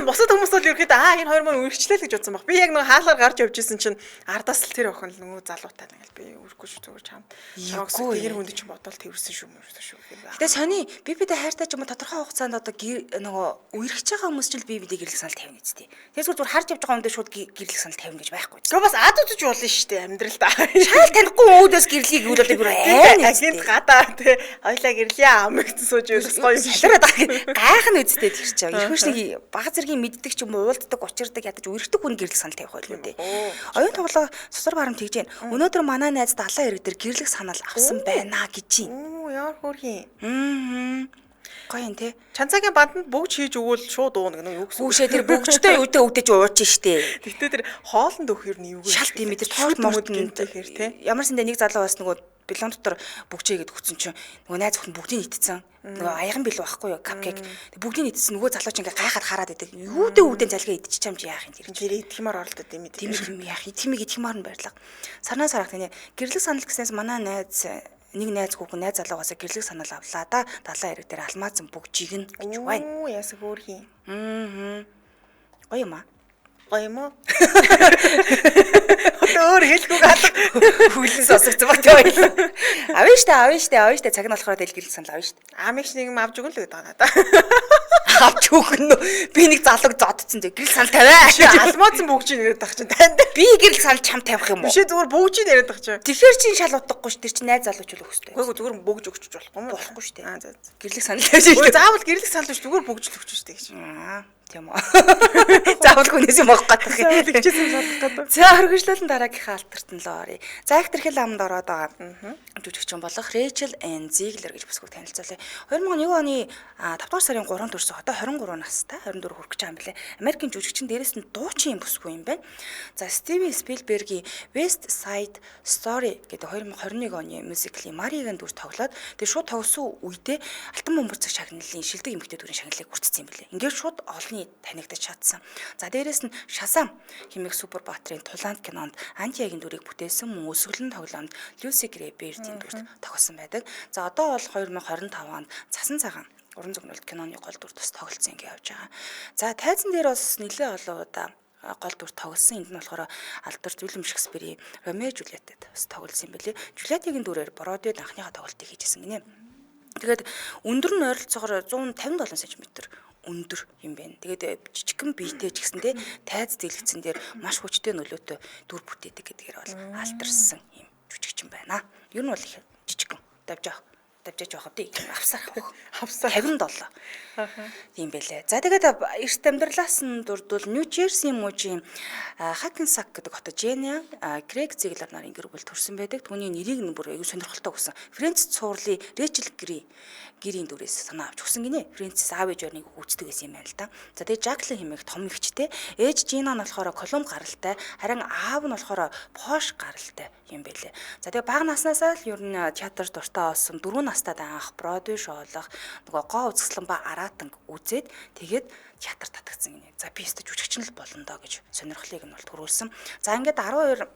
Босод хүмүүс бол ерөөхдөө энэ хоёр маань үргэлжлэе гэж бодсон баг. Би яг нэг хаалгаар гарч явж исэн чинь ардаас л тэр охин л нөгөө залуутай ингээл би үргэлгүй шүү зүгээр чам. Тэгэр хүнд чинь бодвол тэрсэн шүү шүү гэх юм байна. Тэгээ сони бибидэ хайртай ч юм уу тодорхой хугацаанд одоо нөгөө үерхэж байгаа хүмүүс ч л бибидэ гэрлэх санал тавина үстэй. Тэгээс зүгээр харж явж байгаа хүндээ шууд гэрлэх санал тавина гэж байхгүй. Тэгээ бас ад үзэж болно шүү дээ амьдралдаа. Шал танихгүй үүдээс гэрлэхийг үл болдог бүр агент гадаа тий хоёлаа гэрлээ ам гэсэн сууж гоё юм шиг. Салраад гайхна үсттэй тэр чинь. Их хүчний бага зэргийн мэддэг ч юм уу уулддаг, учирдаг ядаж үргэлжлэх хүн гэрлэх санал тавих байлгүй дээ. Оюун тоглоо сусар барам тэгж гэн. Өнөөдөр манай найз далайн ирэг дээр гэрлэх санал авсан байна гэж. Оо яар хөөрхий. Гоё юм те. Чанцаагийн банданд бүгд хийж өгвөл шууд ууна гэнэ юу гэсэн. Хүүшээ тэр бүгжтэй үдэ үдэж ууж штэ. Гэтэ тэр хоолнд өгөх юм юу вэ? Шалт юм тэр тоорт морт гинтэхээр те. Ямар сандаа нэг залуу бас нөгөө билон дотор бүгжээгээд өгсөн чинь нөгөө найз охин бүгдийг итцсэн. Нөгөө аяган бил байхгүй юу капкейк. Бүгдийг итцсэн нөгөө залуу ч ингээ гайхаад хараад идэг. Юудэ үдэн залгаа идчих юм чи яах юм тэр. Тэр идхимаар оролдод юм тийм юм яах идхимийг идхимаар нь барилга. Санаа сарах тань гэрлэг санал гэснээс манай найз нэг найз хүүхэн найз залуугаас гэрлэг санал авлаа да далайн ирэг дээр алмаазан бүгжийг нь гэж байна. Оо ясаг хөөрхий. Гоё юм аа. Гоё юм уу? Өөр хэлгүй гал хүлэн сосгоцсон баг тийм. Авна штэ цаг нь болохоор тэл гэрлэг санал авна штэ. Амигш нэг юм авч өгөн л гэдэг надаа. Авч өгнө. Би нэг залууг зодцсон зэ гэрэл санал тавиа. Алмаазан бүгжийг яриад тах чинь танд. Би гэрэл санал чам тавих юм уу? Бишээ зүгээр бүгжийг яриад тах чинь. Тэгэхээр чинь шал утгагүй ш. Тэр чинь найз залууч л өгөхтэй. Хөөе зүгээр бүгж өгч болохгүй юм уу? Болохгүй штэ. Аа за. Гэрлэг санал тавьж штэ. Заавал гэрлэг санал биш зүгээр бүгж л өгч штэ гэж. Тийм үү. Заавал хүнээс юм авах гэдэг. Заавал хичээсэн бодох гэдэг. За хөргөжлөлтөнд дараагийнхаа алтарт нь л оръё. За их тэрхэл амд ороод байгаа. Жүжигчин болох Rachel Ann Ziegler гэж бүсгүйг танилцуулъя. 2001 оны 5 дугаар сарын 3-нд төрсөн. Одоо 23 настай, 24 хүрэх гэж байгаа юм билээ. Америкийн жүжигчин дээрээс нь дуучин бүсгүй юм байна. За Steven Spielberg-ийн West Side Story гэдэг 2021 оны мюзиклийн Маригийн дүр тоглоод тэр шууд тогсон үедээ Алтан бөмбөрцөг шагналын шилдэг эмэгтэй дүрийн шагналыг хүртсэн юм билээ. Ингээд шууд олонний танигдаж чадсан. За дээрээс нь Shazam хэмээх супер баатрын Тулаанд кинонд Антиягийн дүрийг бүтээсэн мөн өсгөлн тоглоомд Lucy Gray Baird-ийн дүрт тогсон байдаг. За одоо бол 2025 онд Цасан цагаан уран зөгнөлт киноны гол дүр тус тоглолцсон ингэ явж байгаа. За тайзан дээр бас нэлээд олон удаа гол дүр тоглосон. Энд нь болохоор Алберт Уильям Шекспирийн Ромео Жулиетад бас тоглосон юм билээ. Жулиетийн дүрээр Бродвейд анхныхаа тоглолтыг хийжсэн гинэ. Тэгээд өндөр нь ойролцоогоор 157 см өндөр юм байна. Тэгээд жижигхэн биетэй ч гэсэндээ тайз дэлгэцэн дээр маш хүчтэй нөлөөтэй дүр бүтээдэг гэдгээр бол алдарсан юм жүжигчин байна. Ер нь бол их жижигхэн давж явах дээ. Авсаар авах. 57. Тийм байлээ. За тэгээд эрт амьдралаас нь дурдвал Нью Жерси мужийн Hackensack гэдэг хотод Jenna Craig Ziegler нарын гэр бүл төрсэн байдаг. Түүний нэрийг нь бүр аягүй сонирхолтой өгсөн. Фрэнсис цуурлын Rachel гэрийн дүрээс санаа авч өгсөн гинэ. Фрэнсис аав ээж орныг гүйцэтгэг байсан юм байна л да. За тэгээд Jacqueline хэмээх том эгчтэй, ээж Gina нь болохоор Колумб гаралтай, харин аав нь болохоор Posh гаралтай юм байлээ. За тэгээд бага наснаасаа л ер нь театр дуртай болсон 4 настайд анх Бродвей шоулах нөгөө гоо үзэсгэлэн ба аратанг үзээд тэгээд театр татагдсан гинэ. За би өстө жүжигчин л болно доо гэж сонирхлыг нь бол төрүүлсэн. За ингээд 12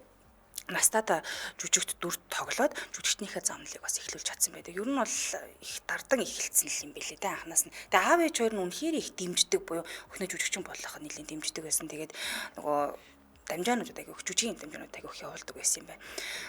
настайд жүжигт дүрт тоглоод жүжигчнийхээ замналыг бас эхлүүлж чадсан байдаг. Ер нь бол их дардан эхэлсэн юм билээ тэ анханаас нь. Тэгээ аав ээж хоёр нь үнэхээр их дэмждэг буюу өхнөө жүжигчин болох нь нэлийн дэмждэг байсан. Тэгээд нөгөө дамжаануудад агиох жүжигийн дамжаанууд агиох явуулдаг байсан юм байна.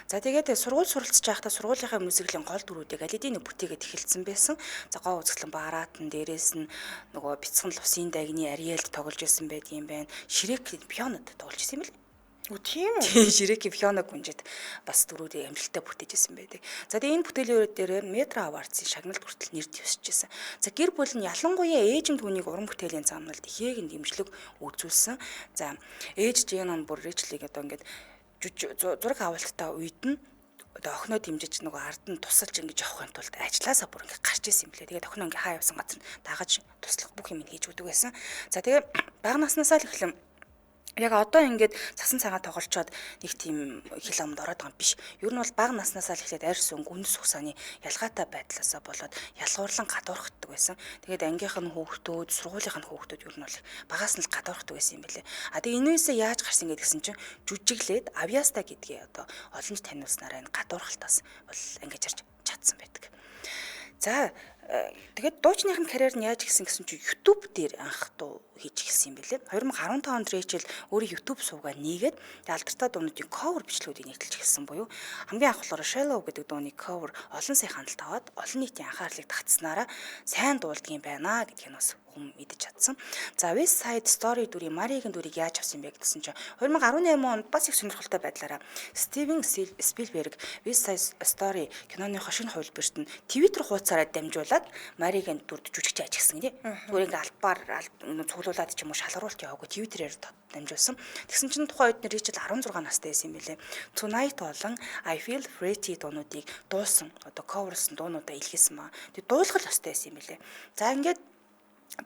За тэгээд сургууль суралцж байхдаа сургуулийнхаа мюзиклийн гол дүрүүдийг алидийн бүтээгээд эхэлсэн байсан. За гоо үзэсгэлэн баараатан дээрээс нь нөгөө бяцхан лусын дагны Ариэлд тоглож байсан байдгийм байна. Шрек пианод тоглож байсан юм лээ. Үгүй тийм үү? Тийм Шрекийн пиано гүнжид бас дөрүүдийг амжилттай бүтээжсэн байдаг. За тэгээ энэ бүтээлүүд дээр Metro Awards-ийн шагналд хүртэл нэр дэвсчихсэн. За гэр бүл нь ялангуяа ээж нь түүнийг уран бүтээлийн замналд ихээг нь дэмжлэг үзүүлсэн. За ээж Jenna бүр Rachel-ийг одоо ингээд зураг авалттай үед нь одоо охиноо дэмжиж нөгөө ард нь тусалж ингэж явахын тулд ажилласаа бүр ингэ гарч ирсэн юм блэ. Тэгээд охиноо ингээ хаа явсан газар дагаж туслах бүх юм хийж өгдөг байсан. За тэгээ бага наснаасаа л эхлэн яг одоо ингээд цасан цагаан тоглолцоод нэг тийм хил амд ороод байгаа юм биш. Ер нь бол бага наснасаа л эхлээд арьс өнгө үндэс ухсааны ялгаатай байдлаасаа болоод ялгуурлан гадуурхдаг байсан. Тэгээд ангийнх нь хүүхдүүд, сургуулийнх нь хүүхдүүд ер нь бол багаас нь л гадуурхдаг байсан юм билээ. А тэгээд энээсээ яаж гарсан гэдгсэн чинь жүжиглээд авьяаста гэдгийг одоо олонч таниулснараа энэ гадуурхалтаас бол ангиж харж чадсан байдаг. За тэгээд дуучныхын карьер нь яаж гисэн гэсэн чинь YouTube дээр анх дуу хийж эхэлсэн юм билээ. 2015 онд Rachel өөрийн YouTube сувгаа нээгээд алдартай дуунуудын cover бичлэгүүдийг нийтэлж эхэлсэн буюу хамгийн анх болохоор Shallow гэдэг дууны cover олон сая хандлт аваад олон нийтийн анхаарлыг татснараа сайн дуулдаг юм байна гэдгийг бас хүн мэдэж чадсан. За West Side Story дүрийн Маригийн дүрийг яаж авсан бэ гэсэн чинь 2018 онд бас их сонирхолтой байдлаараа Стивен Спилберг West Side Story киноныхоо шинэ хувилбарт нь Twitter хуудасаараа дамжуулаад Маригийн дүрд жүжигч ажигсан тий. Зүгээр ингээ албаар цуглуулад ч юм уу шалгаруулт яваагүй Twitter-ээр дамжуулсан. Тэгсэн чинь тухайн үед Ричард 16 настай байсан юм билээ. Tonight болон I Feel Pretty дуунуудыг дуусан. Одоо coverсан дуунуудаа илгээсэн маа. Тэг дуулах ёстой байсан юм билээ. За ингээд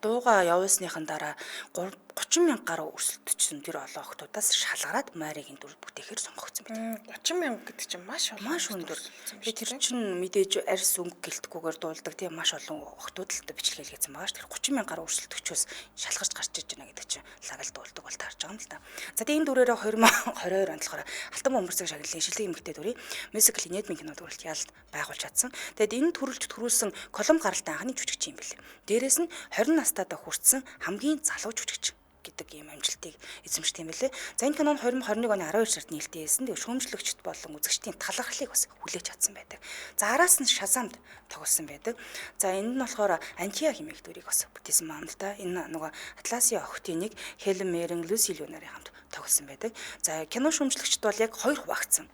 дууга явуулсныхан дараа 30,000 гаруй өрсөлдсөн тэр олон охтуудаас шалгараад Маригийн дүр бүтээхээр сонгогдсон байдаг. 30,000 гэдэг чинь маш өндөр. Тэр чинь мэдээж арьс өнгө гэлтгүүгээр дуулдаг тийм маш олон охтууд л бичлэг хийгээсэн байгаа ш. Тэр 30,000 гаруй өрсөлдөгчөөс шалгарч гарч иж байна гэдэг чинь лагал дуулдаг бол таарж байгаа юм л да. За тийм дүрээрээ 2022 онд болохоор Алтан бөмбөрцөг шагналын шилдэг эмэгтэй дүрийг Musical Nedmin кино дүрлэлт ялд байгуулж чадсан. Тэгэд энэ төрөлжт төрүүлсэн Колумб гаралтай анхны жүжигч юм бэл. Дээрээс нь 20 настайдаа хүрсэн хамгийн залуу жүжигч гэдэг ийм амжилтыг эзэмшдэг юм билээ. За энэ кино нь 2021 оны 12 сард нээлттэйсэн. Тэгээ шүүмжлэгчд болон үзэгчдийн талархлыг бас хүлээж чадсан байдаг. За араас нь Шазамд тоглосон байдаг. За энд нь болохоор Антиа хэмээх дүрийг бас бүтээсэн юм л да. Энэ нөгөө Атласын охтын нэг Хелен Мерин, Люси Лю нарын хамт тоглосон байдаг. За кино шүүмжлэгчд бол яг хоёр хуваагдсан.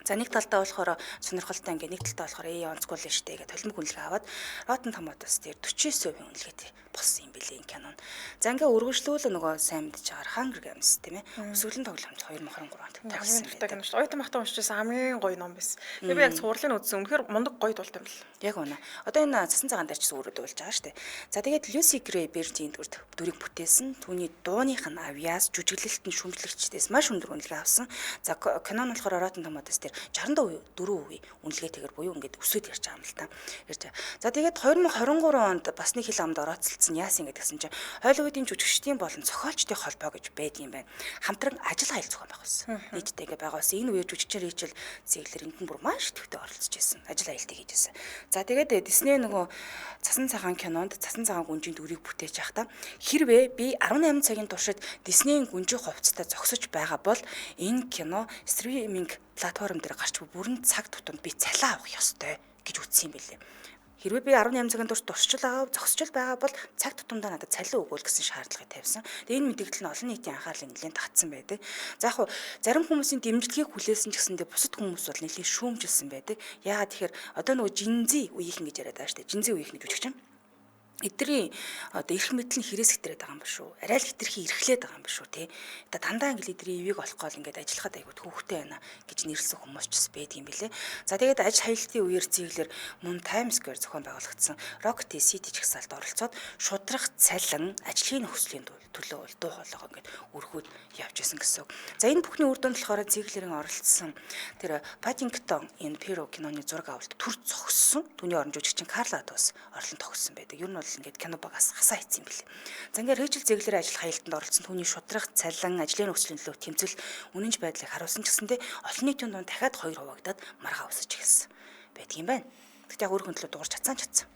За нэг талдаа болохоор сонирхолтой ингээ нэг талдаа болохоор онцгой л штэ гэдэг толимог үнэлгээ аваад Rotten Tomatoes дээр 49% үнэлгээтэй болсон юм билээ энэ кино. За ингээ өргөжлүүл нөгөө сайн мэдж байгаа Hunger Games тийм ээ. Өсвөрлөн тоглоомж 2023 онд тавьсан байдаг. Оюутан махтаа уншижсэн хамгийн гоё ном байсан. Би яг цувралыг үзсэн. Үнэхээр мундаг гоё дуулт юм бэл. Яг үнэ. Одоо энэ цасан цагаан дээр ч өөрөд дуулж байгаа штэ. За тэгээд Lucy Gray Bird-ийн дүрийг бүтээсэн. Түүний дууных нь авьяас, жүжиглэлт нь шүмжлэгчдээс маш өндөр үнэлгээ авсан. За кино нь болохоор Rotten Tomatoes дээр 64% үнэлгээтэйгэр буюу ингээд өсөд ярьж байгаа юм л та. За тэгээд 2023 онд бас нэг хил амд орооцолцсон яасан гэдгсэн чинь Холливуудын жүжигчдийн болон зохиолчдын холбоо гэж байдаг юм байна. Хамтран ажил хаял зохион байгуулсан. Нийтдээ ингээд байгуулсан. Энэ үеэр жүжигчин Ричард Зиглер энд нь бүр маш төвтэй оролцож байсан. Ажил хаялтыг хийжсэн. За тэгээд Disney нөгөө Цасан цагаан кинонд Цасан цагаан гүнжийн дүрийг бүтээж байхдаа хэрвээ би 18 цагийн туршид Disney-ийн гүнжийн хувцастай зогсож байгаа бол энэ кино стриминг платформ дээр гарч бүрэн цаг тутамд би цалин авах ёстой гэж үтсэн юм билээ. Хэрвээ би 18 цагийн турш зогсчл байгаа бол цаг тутамдаа надад цалин өгөөл гэсэн шаардлагыг тавьсан. Тэгээ энэ мэдээлэл нь олон нийтийн анхаарлыг нэлээд татсан байдаг. За яг зарим хүмүүсийн дэмжлэгийг хүлээсэн ч гэсэндээ бусад хүмүүс бол нэлээд шүүмжилсэн байдаг. Яагаад тэгэхээр одоо нөгөө жинзи үеийнхэн гэж яриад байгаа шүү дээ. Жинзи үеийнхэн гэж үгч юм. Эдний одоо эрх мэдэл нь хэрэгс хэтрээд байгаа юм ба шүү. Арай л хитрхи эрхлээд байгаа юм ба шүү тий. Одоо дандаа ингээл эдний ивийг олох гол ингээд ажиллахад айгуу төвхтэй байна гэж нэрлсэн хүмүүс ч бас байдаг юм билэ. За тэгээд ажил хаялтын үеэр Зиглер мөн Times Square зохион байгуулагдсан Rocket City жагсаалд оролцоод шудрах цалин ажлын нөхцөлийн төлөө бол дуу хоолойгоо ингээд өргөөд явж исэн гэсэн. За энэ бүхний үр дүнд болохоор Зиглерийн оролцсон тэр Paddington энэ Perro киноны зураг авалт төр зогссон. Түүний орон жүжигчин Carla Dawes орлон тогссон байдаг. Ер нь бол ингээд кино багаас хасаа хийсэн юм билээ. За ингээд Rachel Zegler ажил хаялтанд оролцсон түүний шудрах цалин ажлын нөхцөлийн төлөө тэмцэл үнэнч байдлыг харуулсан ч гэсэндээ олон нийтийн дунд дахиад 2 хуваагдаад маргаа усаж эхэлсэн байдаг юм байна. Тэгтээ яг өөр хүн төлөө дуурч чадсан.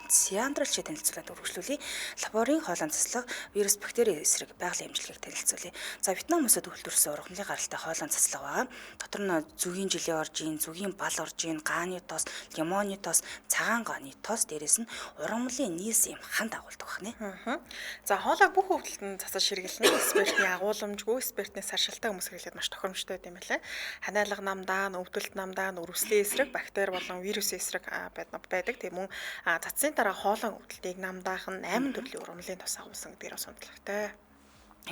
Сиандрал чи танилцуулаад үргэлжлүүлье. Лаборын хоолойн цэцлэг вирус бактери эсрэг байгалийн эмчилгээг танилцуулъя. За Вьетнам хүмүүсд үйлдвэрсэн ургамлын гаралтай хоолойн цэцлэг байгаа. Дотор нь зүгийн жилээ орж ийн, зүгийн бал орж ийн, гааны тоос, лимоны тоос, цагаан гааны тоос, дээрээс нь ургамлын нийс юм ханд агуулдаг байна. За хоолойг бүх хөвдөлтөнд цацаж ширгэлнэ. Спиртний агуулмжгүй, спиртний саршилтай хүмүүс хэрэглээд маш тохиромжтой юм байна. Ханиалга намдаа, өвдөлт намдаа, үрвслийн эсрэг, бактери болон вирусын эсрэг байдаг. Тийм үү? Цацны дараа хоолойн өвдөлтийг намдаах нь 8 төрлийн ургамлын тос агуулсан гэдгээр сонирхолтой.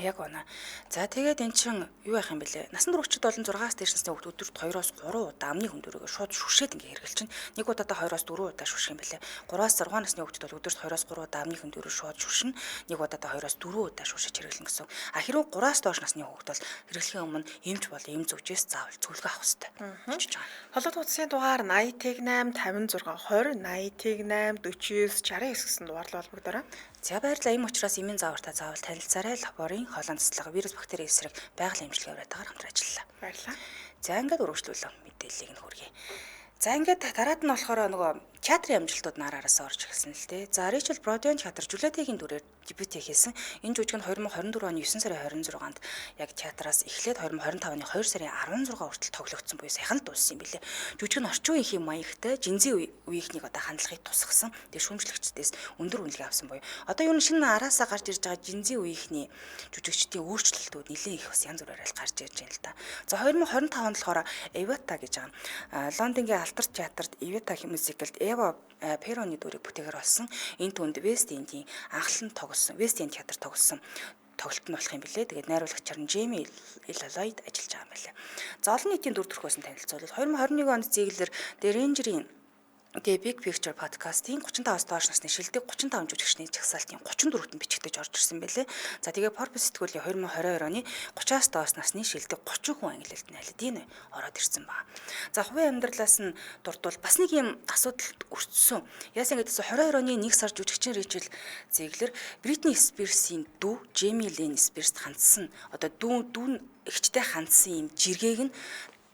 Яг байна. За тэгээд эн чин юу яах юм бэлээ? Насан туршид болон 6-аас дээш насны хүүхдүүд өдөрт 2-оос 3 удаа амны хүндүрээгээ шууд шүршээд ингээ хэрглэж чинь. Нэг удаадаа 2-оос 4 удаа шүрших юм бэлээ. 3-аас 6 насны хүүхдүүд бол өдөрт 2-оос 3 удаа амны хүндүрээ шууд шүршин. Нэг удаадаа 2-оос 4 удаа шүршиж хэрглэн гэсэн. Хэрвээ 3-аас доош насны хүүхд бол хэрэглэхийн өмнө эмч бол эм зөвжээс заавал зөвлөгөө авах хэрэгтэй. Холбоо утасны дугаар 80-8 56 20 80-8 49 69 гэсэн дугаарлал холбогдорой. За баярлалаа. Ийм учраас эмийн заавартаа заавал танилцаарай. Лаборын хоолойн цэцлэг вирус бактери эсрэг байгалийн эмчилгээ аваатаар хамт ажиллалаа. Баярлалаа. За ингээд үргэлжлүүлэн мэдээллийг нь хүргэе. За ингээд дараад нь болохоор нөгөө театрын амжилтууд нараараас орж ирсэн л дээ. За Ричард Бродвейн театр Жюлиетигийн дүрээр дебют хийсэн. Энэ жүжиг нь 2024 оны 9 сарын 26-нд яг театраас эхлээд 2025 оны 2 сарын 16 хүртэл тоглогдсон буюу сайхан л дууссан юм билээ. Жүжиг нь орчин үеийн маягтай жинзээ үеийнхнийг одоо хандлагыг тусгасан. Тэгээ шүүмжлэгчдээс өндөр үнэлгээ авсан буюу одоо юу н шинэ араасаа гарч ирж байгаа жинзээ үеийнхний жүжигчдийн өөрчлөлтүүд нэлээд их бас янз бүрээр гарч ирж байна л да. За 2025 онд болохоор Evita гэж байгаа. Лондонгийн Алтар театрт Evita мюзиклд Эва Пероны дүрийг бүтээгээр олсон. Энэ түнд Вест Эндийн анхлан тоглосон. Вест Энд театр тоглосон тоглолт нь болох юм билээ. Тэгээд найруулагчаар нь Джейми Лалойд ажиллаж байгаа юм билээ. За олон нийтийн дүр төрхөөс нь танилцуулбал 2021 онд Зиглер The Ranger-ийн The Big Picture podcast-ийн 35-аас доош насны шилдэг 35 жүжигчний жагсаалтын 34-т бичигдэж орж ирсэн байлээ. За тэгээ Purpose сэтгүүлийн 2022 оны 30-аас доош насны шилдэг 30 хүн ангилалд найлдын ороод ирсэн ба. За хувийн амьдралаас нь дурдвал бас нэг юм асуудалд өртсөн. Яасан гэдээс 22 оны 1 сар жүжигчин Ричел Зиглер Бритни Спирсийн дүү Джейми Лин Спирст хандсан. Одоо дүү эгчтэй хандсан юм жиргээг нь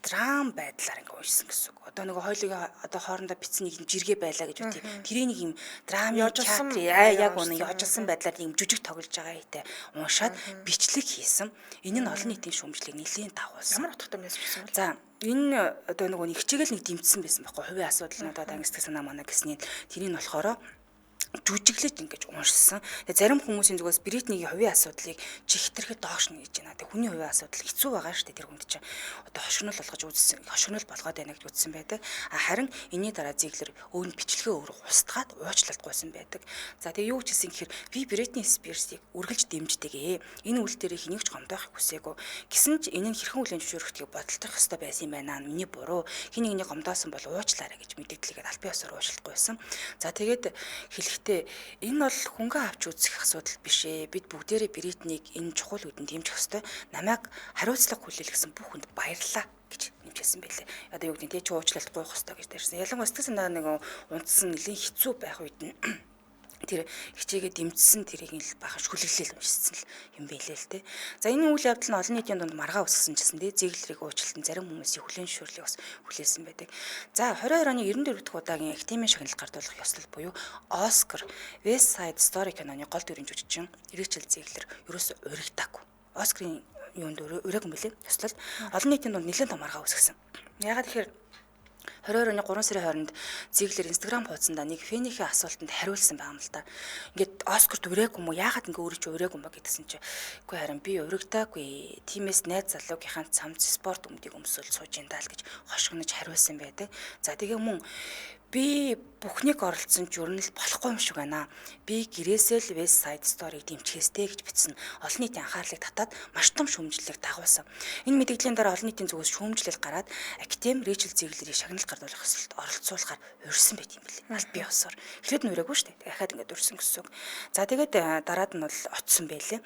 драм байдлаар ингээ уншсан гэсэн үг. Одоо нөгөө хойлыг одоо хоорондоо бичсэн нэг юм жиргээ байлаа гэж үгүй. Тэрийг нэг юм драмын театр яг үнэ яжсан байдлаар юм жүжиг тоглож байгаа хэвээр уншаад бичлэг хийсэн. Энэ нь олон нийтийн шүүмжлэгийг нэлээд дагуулсан. Ямар утгатай мессеж байсан бэ? За энэ одоо нөгөө нэг хичээгэл нэг дэмжсэн байсан байхгүй. Хувийн асуудал нь одоо ангистдаг санаа манаа гэсний тэрийг нь болохоор жүжиглэж ингэж уншсан. Тэгээ зарим хүмүүсийн зүгээс Бритнигийн хувийн асуудлыг чихтрэхэд доош нь гэж байна. Тэгээ хүний хувийн асуудал хэцүү байгаа шүү дээ тэр хүнд чинь. Одоо хошигнол болгож үзсэн, хошигнол болгоод байна гэж үзсэн байдаг. Харин энэний дараа Зиглер өөр нь бичлэгээ өөр устгаад уучлалтгүйсэн байдаг. За тэгээ юу ч гэсэн гэхээр би Бритни Спирсийг үргэлж дэмждэгэ. Энэ үйл дээр хэнийг ч гомдоохыг хүсээгүй. Гэсэн ч энэ нь хэрхэн хүлээн зөвшөөрөхдгийг бодолдох ёстой байсан юм байна. Миний буруу. Хин нэгний гомдоосон бол уучлаарай гэж мэдээлэлгээд аль бие усаар уучлалтгүйсэн. За тэгээд хэлэхдээ энэ бол хөнгөн авч үзэх асуудал биш ээ. Бид бүгдээрээ Бритнийг энэ чухал үдэнд дэмжих ёстой. Намайг хариуцлага хүлээлгэсэн бүх хүнд баярлалаа гэж нэмжсэн байлээ. Одоо юу гэдэг нь тий чи уучлалт гуйх ёстой гэж дээрсэн. Ялангуяа сэтгэл санаа нэг унтсан нэлийн хэцүү байх үед нь тэр хичээгээ дэмжсэн тэрийг л бахаж хүлэглээл уншсан л юм байлээ л те. За энэ үйл явдал нь олон нийтийн дунд маргаа үсгэсэн гэсэн те. Зиглерийг уучлалтан зарим хүмүүсийн хүлээн зөвшөөрлийг бас хүлээсэн байдаг. За 22 оны 94 дахь удаагийн Академийн шагналыг гардуулах ёслол буюу Оскар West Side Story киноны гол дүрийн жүжигчин Ричел Зиглер ерөөсөө уригдаагүй. Оскарын юунд ураг юм бэлээ. Ёслол олон нийтийн дунд нэлээд том маргаа үсгэсэн. Ягаад тэгэхээр 22 оны 3 сарын 20-нд Зиглер Instagram хуудсандаа нэг фэнийхээ асуултанд хариулсан байгаа юм л да. Ингээд Оскарт ураагүй юм уу? Яагаад ингээ өөрөө ч ураагүй юм бэ гэдгсэн чи. Үгүй харин би урагдаагүй. Тимээс найз залуугийнхаа цамц спорт өмдийг өмсөөл сууж ин даал гэж хошигнож хариулсан байдаг. За тэгээ мөн би бүхнийг оролцсон журнал болохгүй юм шиг байна. Би гэрээсээ л West Side Story-г дэмжихээстэй гэж бичсэн. Олон нийтийн анхаарлыг татаад маш том шүүмжлэлийг дагуулсан. Энэ мэдээллийн дараа олон нийтийн зүгээс шүүмжлэл гараад Академи Ричел Зиглерийг шагнал гардуулах ёслолд оролцуулахаар урьсан байт юм билээ. Аль бие усаар. Эхлээд нь ураагүй шүү дээ. Дахиад ингээд урьсан гэсэн үг. За тэгээд дараад нь бол очсон байлээ.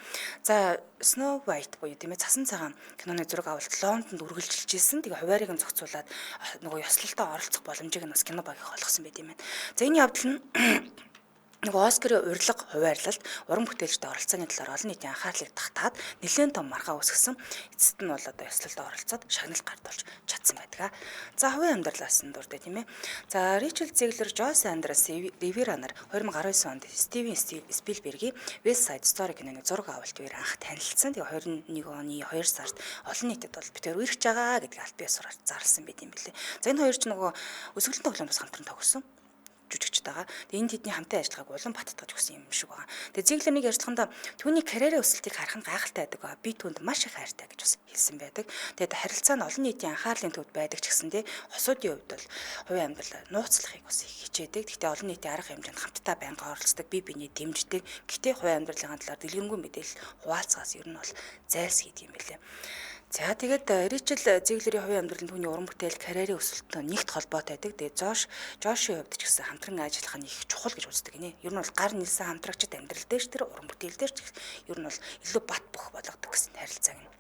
За Snow White буюу тийм ээ цасан цагаан киноны зураг авалт Лондонд үргэлжилж ирсэн. Тэгээ хуваарийг нь зохицуулаад нөгөө ёслолтоо оролцох боломжийг нь бас кино багийг олгосон байт юм байна. За энэ явдал нь нөгөө Оскарын урилга хуваарлалт уран бүтээлчдийн оролцооны талаар олон нийтийн анхаарлыг татаад нэлээд том маргаа үсгэсэн. Эцэст нь бол одоо ёслолд оролцоод шагнал гардуулж чадсан байдаг. За хувийн амьдралаас нь дуртай тийм ээ. За Ричел Зиглер, Джойс Андерс Ривера нар 2019 онд Стивен Спилбергийн West Side Story киноны зураг авалт үеэр анх танилцсан. Тэгээ 21 оны 2 сард олон нийтэд бол битээр үерч байгаа гэдгийг аль бие сураар зарласан байт юм билээ. За энэ хоёр ч нөгөө өсвөлтийн тоглоомоос хамтран тогсон жүжигчд байгаа. Тэгээ энэ тэдний хамтын ажиллагааг улам баттгаж өгсөн юм шиг байгаа. Тэгээ Зиглерний ярьцлаганда түүний карьерийн өсөлтийг харах нь гайхалтай байдаг. Би түүнд маш их хайртай гэж бас хэлсэн байдаг. Тэгээд харилцаа нь олон нийтийн анхаарлын төвд байдаг ч гэсэн хосуудын хувьд бол хувийн амьдралаа нууцлахыг бас их хичээдэг. Гэхдээ олон нийтийн арга хэмжээнд хамтдаа байнга оролцдог, бие биений дэмждэг. Гэхдээ хувийн амьдралын талаар дэлгэрэнгүй мэдээлэл хуваалцахаас ер нь бол зайлсхийдэг юм билээ. За тэгээд Ричел Зиглерийн хувийн амьдралын түүний уран бүтээл карьерийн өсөлтөд нэгт холбоотой байдаг. Тэгээд Жошийн хувьд ч гэсэн хамтран ажиллах нь их чухал гэж үздэг гинэ. Ер нь бол гар нэлсэн хамтрагчид амьдрал дээр ч тэр уран бүтээл дээр ч ер нь бол илүү бат бөх болгодог гэсэн харилцааг нь.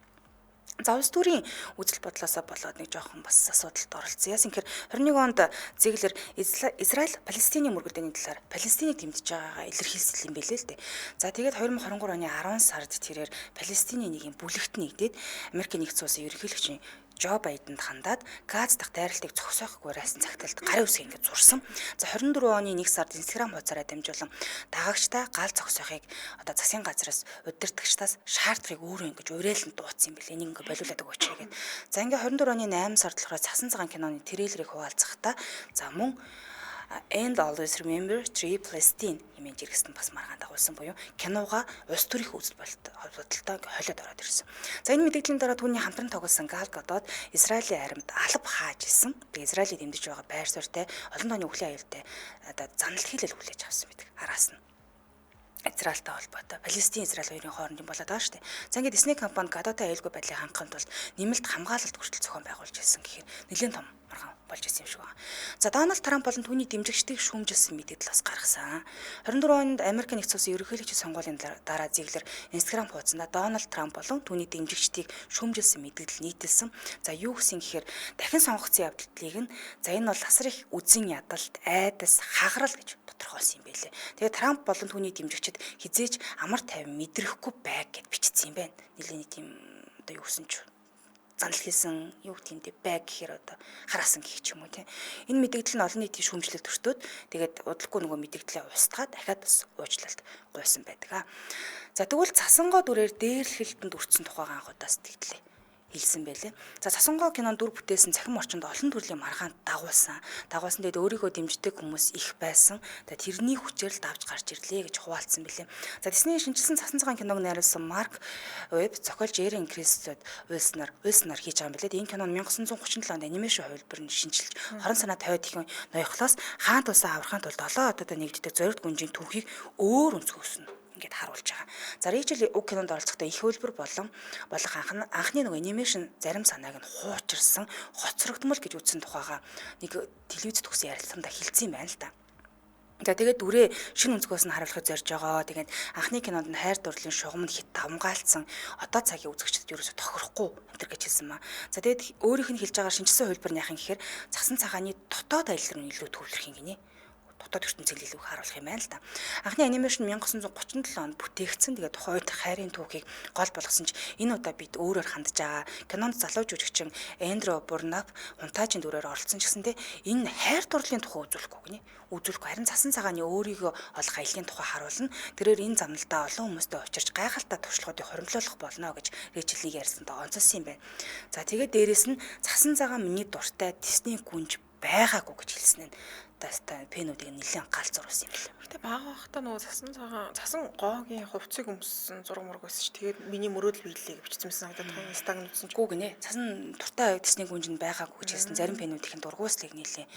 За улс төрийн үзэл бодлоосоо болоод нэг жоохон бас асуудалд оролцсон. Яасан гэхээр 21 онд Зиглер Израиль Палестины мөргөлдөөний талаар Палестиныг дэмжиж байгаагаа илэрхийлсэн юм билээ л дээ. За тэгээд 2023 оны 10 сард тэрээр Палестины нэг юм бүлэгт нэгдээд Америкийн нэгдсэн улсын ерөнхийлөгчийн Жо Байденд хандаад газ дах дайралтыг зогсоохгүйгээр байсан цагталд гарын үсгийг ингээд зурсан. За 24 оны 1 сард Instagram хуудасаараа дамжуулан дагагчтай гал зогсоохыг одоо засгийн газраас удирдагчдаас шаардлагыг өөрөө ингэж уриалан дуудсан юм билээ. Энийг ингээд болиулаад өгөөч гэдэг. За ингээд 24 оны 8 сард болохоор Цасан цагаан киноны трейлерыг хуваалцахдаа за мөн And Always Remember 3 Palestine хэмээн жиргэсэн бас маргаан дагуулсан буюу кинога улс төрийн үзэл бодолтой холиод ороод ирсэн. За энэ мэдээллийн дараа түүний хамтран тоглосон Gal Gadot Израилийн аримд алба хааж исэн. Тэгээ Израилийг дэмжиж байгаа байр суурьтай олон тооны өвлийн аюултай одоо занал хийлэл хүлээж авсан байдаг. Араас нь Израильтай холбоотой Палестин Израиль хоёрын хоорондын болоод байгаа шүү дээ. За ингээд Disney компани Gadot-тай аюулгүй байдлыг хангахын тулд нэмэлт хамгаалалт хүртэл зохион байгуулж ирсэн гэхээр нэлээд том маргаан болж ирсэн юм шиг байна. За Дональд Трамп болон түүний дэмжигчдийг шүүмжилсэн мэдээлэл бас гаргасан. 24 онд Америк нэгдсэн улсын ерөнхийлөгчийн сонгуулийн дараа Зиглер Instagram хуудасында Дональд Трамп болон түүний дэмжигчдийг шүүмжилсэн мэдээлэл нийтэлсэн. За юу гэсэн гэхээр дахин сонгогдсон явдлыг нь за энэ бол асар их үзэн ядалт, айдас, хагарал гэж тодорхойлсон юм байлээ. Тэгээ Трамп болон түүний дэмжигчид хизээж амар тайван мэдрэхгүй байг гэд бичсэн юм байна. Нилийн тийм одоо юу гэсэн ч занал хийсэн юу гэмтэй байг гэхээр одоо хараасан гэх юм уу тийм. Энэ мэдээлэл нь олон нийтийн шүүмжлэлд төртөөд тэгээд удалгүй нөгөө мэдээлэлээ устгаад дахиад бас уучлалт гуйсан байдаг. За тэгвэл цасангоо дүрээр дээрлэлтэнд өртсөн тухайгаа анхудаас тэгтлээ хэлсэн байлээ. За Цасангоо кинонд дүр бүтээсэн цахим орчинд олон төрлийн маргаан дагуулсан. Тэгээд өөрийгөө дэмждэг хүмүүс их байсан. Тэгээд тэрний хүчээр л давж гарч ирлээ гэж хуваалцсан байлээ. За Disney шинжилсэн Цасан цагаан киног найруулсан Марк Веб зохиолч Эрин Кристод Уилснаар хийж байгаа юм билээ. Энэ кино нь 1937 онд анимашн хувилбарыг шинжилж хорон санаа тавиад их ноёхлоос хаан тусаа аврахын тулд олон одод нэгддэг зоригт гүнжийн түүхийг өөр өнцгөөснө ингээд харуулж байгаа. За Ричел уг кинонд оролцохдоо их хөлбөр болох анхны нөгөө анимашн зарим санааг нь хуучирсан, хоцрогдмол гэж үзсэн тухайга нэг телевизэд төгсөн ярилцлаганд хэлсэн юм байна л да. За тэгээд дүрээ шинэ өнцгөөс нь харуулахыг зорж байгаа. Тэгээд анхны кинонд нь хайр дурлалын шугам нь хит давмгаалцсан одоо цагийн үзэгчдэд ерөөсө тохирохгүй энэ гэж хэлсэн маа. За тэгээд өөрийнх нь хэлж байгаа шинжилсэн хувилбар нь яхан гэхээр Цасан цагааны дотоод аялал руу илүү төвлөрөх юм гинэ. Дотоод ертөнцийг илүү харуулах юм байна л да. Анхны анимашн 1937 онд бүтээгдсэн. Тэгээд тухайн үед хайрын түүхийг гол болгосон ч энэ удаа бид өөрөөр хандж байгаа. Кинонд залуу жүжигчин Эндрю Бурнап хунтаажийн дүрээр оролцсон ч гэсэндээ энэ хайр дурлалын тухай үзүүлэхгүй гинэ. Үзүүлэхгүй харин Цасан цагааны өөрийгөө олох аялын тухай харуулна. Тэрээр энэ замналдаа олон хүмүүстэй учирч гайхалтай туршлагуудыг хоримтлуулах болно гэж Рэйчелийг ярьсандаа онцолсон юм байна. За тэгээд дээрэс нь Цасан цагаан миний дуртай Disney гүнж байгаагүй гэж хэлсэн нь тастай пенүүдийг нэлээд галз зурсан юм байна. Гэтэ бага байхдаа нөгөө цасан гоогийн хувцсыг өмссөн зураг мураг байсан ч тэгээд миний мөрөөдөл биелэлийг бичсэн санагдаад байгаа инстаграм үзсэн ч гүү гинэ. Цасан туртай Disney гүнжинд байгаагүй гэж хэлсэн зарим пенүүдийн дургууслыг нэлээд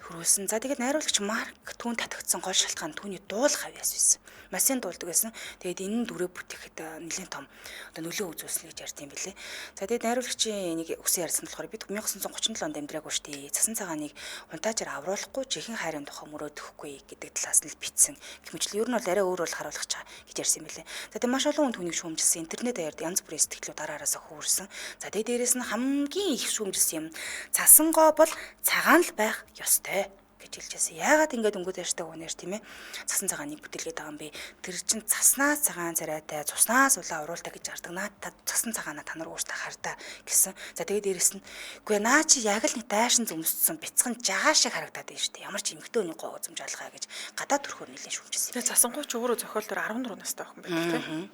хөрүүлсэн. За тэгээд найруулагч Марк түүн татагдсан гол шалтгаан түүний дуул хавьяас байсан. Масын дуулдаг байсан. Тэгээд энэ дүрээ бүтээхэд нэлээд том одоо нөлөө үзүүлсэн гэж ярьд юм билээ. За тэгээд найруулагчийн нэг үсэн ярьсан болохоор бид 1937 онд амьдраагүй шүү дээ. Цасан цагааныг хунтаажаар авруулахгүй жихэн хайрын тухай мөрөөдөхгүй гэдэг талаас нь л бичсэн. Гэмчлээ ер нь бол арай өөр бол харуулах чаа гэж ярьсан юм билээ. За тэгээд маш олон хүн түүнийг шүүмжилсэн. Интернет даяард янз бүрийн сэтгэлүүд араараасаа хөөрсөн. За тэгээд дээрэс нь хамгийн их шүүмжилсэн юм Цасангоо бол цагаан л байх ёстой гэж хэлжсэн. Яагаад ингэж өнгөд ярьждаг үнээр тийм ээ. Цасан цагааныг бүтээлгээд байгаа юм бэ? Тэр чинь цаснаас цагаан царайтай, цуснаас улаан уруултай гэж гардаг. Наад та цасан цагаанаа та нар өөртөө хардаа гэсэн. За тэгээд дээрэс нь үгүй наа чи яг л нэг дайшин зөмссөн бяцхан жаа шиг харагдаад байна шүү дээ. Ямар ч эмгтөө нэг гоо зөмж алгаа гэж гадаад төрхөөр нэлээд шүүмжсэн. Тэгээд Цасангоо ч өөрөө зохиолдоор 14 настай байх юм байна тийм.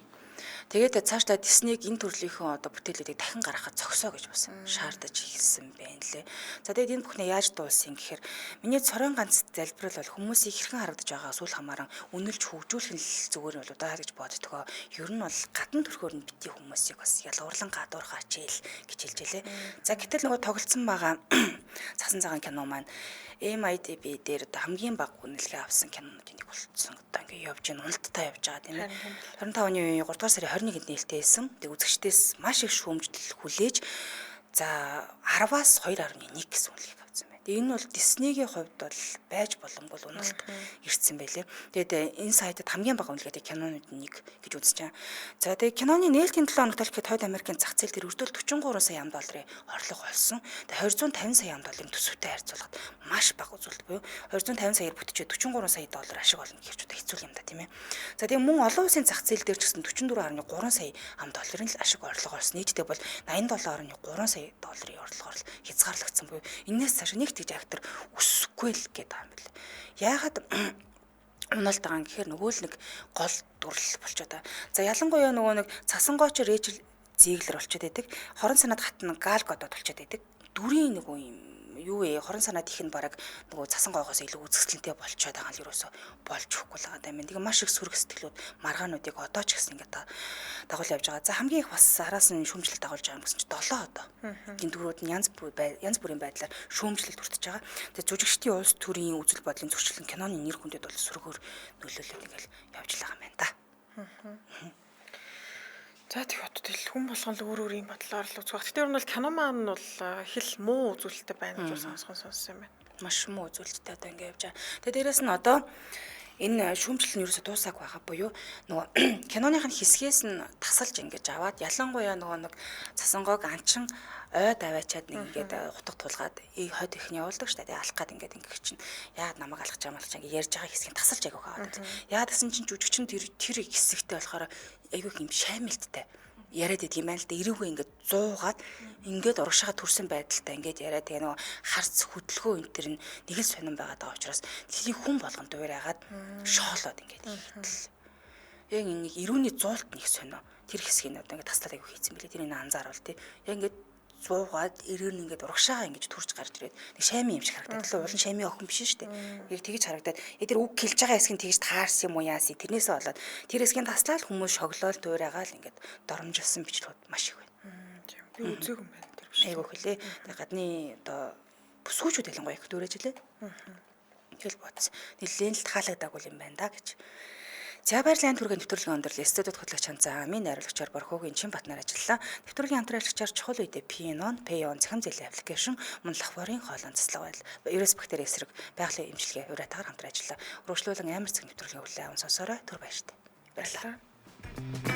Тэгээд цаашдаа Disney-г энэ төрлийнхөө одоо бүтээлүүдийг дахин гаргахад зогсоо гэж бас шаардаж хэлсэн байна лээ. За тэгээд энэ бүхнээ яаж дууссан гэхээр миний цорын ганц залбирал бол хүмүүсийг хэрхэн харагдаж байгаа сүүл хамааран үнэлж хөгжүүлэх нь зүгээр болоо даа гэж боддгоо. Ер нь бол гадна төрхөөр нь бити хүмүүсийг бас ялгуурлан гадуурхаач ил гэж хэлжээ лээ. За гэтэл нөгөө тоглолцсон байгаа Цасан цагаан кино маань MIDB дээр хамгийн бага үнэлгээ авсан кинонуудын нэг болцсон. Одоо ингээ явж гин уналттай явж байгаа тийм ээ. 25 оны 3 дугаар сарын 21-нд нээлттэйсэн. Тэг үзэгчдээс маш их шүүмжлэл хүлээж за 10-аас 2.1 гэсэн үнэлгээ авсан байна. Тэгээ энэ бол Disney-гийн хувьд бол байж боломгүй уналт ирсэн байлээ. Тэгээд энэ сайтад хамгийн бага үнэлгээтэй кинонууд нэг гэж үзэж байгаа. За тэгээд киноны нээлтийн 7 хоногт талхад Хойд Америкийн зах зээл дээр өртөл 43 сая $40 орлого олсон. Тэгээд 250 сая $, төсөвтэй харьцуулахад маш бага үзүүлэлт буюу 250 саяар бүтчихээ 44 сая $, ашиг олно гэж удаа хэцүү юм да тийм ээ. За тэгээд мөн олон улсын зах зээл дээр ч гэсэн 44.3 сая $-ын л ашиг орлого олсон. Нийтдээ бол 87.3 сая $-ын орлогоор л хязгаарлагдсан буюу энэс цааш нэг тэгж актер өсөхгүй л гэдэг юм байна. Яагаад уналт байгаа юм гэхээр нөгөө л нэг гол дүрлэл болчиход байгаа. За ялангуяа нөгөө нэг цасангойч Рэйчел Зиглер болчиход байдаг. Хорон санаад хатна Гал Гадот болчиход байдаг. Дүрийн нөгөө юм юу вэ? Хорон санаад их нь бараг нөгөө цасангойгоос илүү үзэсгэлэнтэй болчиход байгаа л юусоо болж өгөхгүй л байгаа юм. Тэгээ маш их сүрэг сэтгэлүүд маргаануудыг одоо ч гэсэн ингээд дагуул явж байгаа. За хамгийн их бас араас нь шүүмжлэлт дагуулж байгаа юм гэсэн чинь 7 одоо. Гинтгүүрүүд нь янз бүрийн байдлаар шүүмжлэлт хүртэж байгаа. Тэгээ жүжигчдийн улс төрийн үзэл бодлын зөрчилөн киноны нэр хүндэд бол сөргөөр нөлөөлөд ингээл явж байгаа юм байна да. За тэгээд тэгэл хүн болгон л өөр өөр юм бодлоор л үзэх. Гэтэл нь бол кино маань бол хэл муу үзүүлэлттэй байна гэж сонссон юм байна. Маш муу үзүүлэлттэй одоо ингээд явж байгаа. Тэгээ дээрэс нь одоо энэ шүүмжлэл нь ерөөсө дуусаагүй байгаа буюу нөгөө киноных нь хэсгээс нь тасалж ингэж аваад ялангуяа нөгөө нэг цасангойг анчин ойд аваачаад ингээд хутга тулгаад хойд их нь явуулдаг шүү дээ. Алах гад ингээд ингээд чинь яагаад намайг алах гэж ингээд ярьж байгаа хэсгийг тасалж агиух аваад. Яагаад гэсэн чинь жүжигчин тэр хэсэгтээ болохоор айгүйх юм шаймэлттэй яриад идэг юм байна л да. Ирүүгээ ингээд 100-аад ингээд урагшаага төрсэн байдалтай ингээд яриад тэгээ нөгөө харц хөдөлгөөн энэ төр нэг л сонирн байгаад байгаа учраас тэрийг хүн болгон дуурайгаад шоолоод ингээд хийтэл. Яг нэг ирүүний зуулт нэг сонио тэр хэсгийг одоо ингээд таслаад айгүйх хийцэн билээ. Тэр энэ анзааруул тий. Яг ингээд 100-аад ирээр нь ингээд урагшаага ингэж төрж гарч ирээд нэг шаймын юм шиг харагдаад л уул нь шаймын охин биш шүү дээ. Яг тэгж харагдаад тэр үг хэлж байгаа хэсгийг тэгж таарсан юм уу яаси тэрнээсээ болоод тэр хэсгийн таслаад хүмүүс шоглоол дуурайгаал ингээд доромжилсан бичлүүд маш их байна. Тийм. Би үзег юм байна тэр биш. Айгүйх лээ. Тэгээ гадны одоо бүсгүүчүүд ялангуяа их дуурайж лээ. Тэгэл бодсон. Нилээн л таалагдаагүй юм байна да гэж. За баярлалын түргэн нэвтрүүлгийн өндөрлөл студид хөтлөгч Ханзаа амийн найруулагчаар Борхогийн Чинбатнаар ажиллалаа. Нэвтрүүлгийн хамтраалагчаар чухал үедээ Pinon, Payon захим зээлийн аппликейшн мөн лахварын хоолон цэцлэг байдал, вирус бактери эсрэг байгалийн эмчилгээ урайтаар хамтран ажиллалаа. Өргөжлүүлэн амар цаг нэвтрүүлгийн хүлээн аван сонсорой. Түр баяртай. Баярлалаа.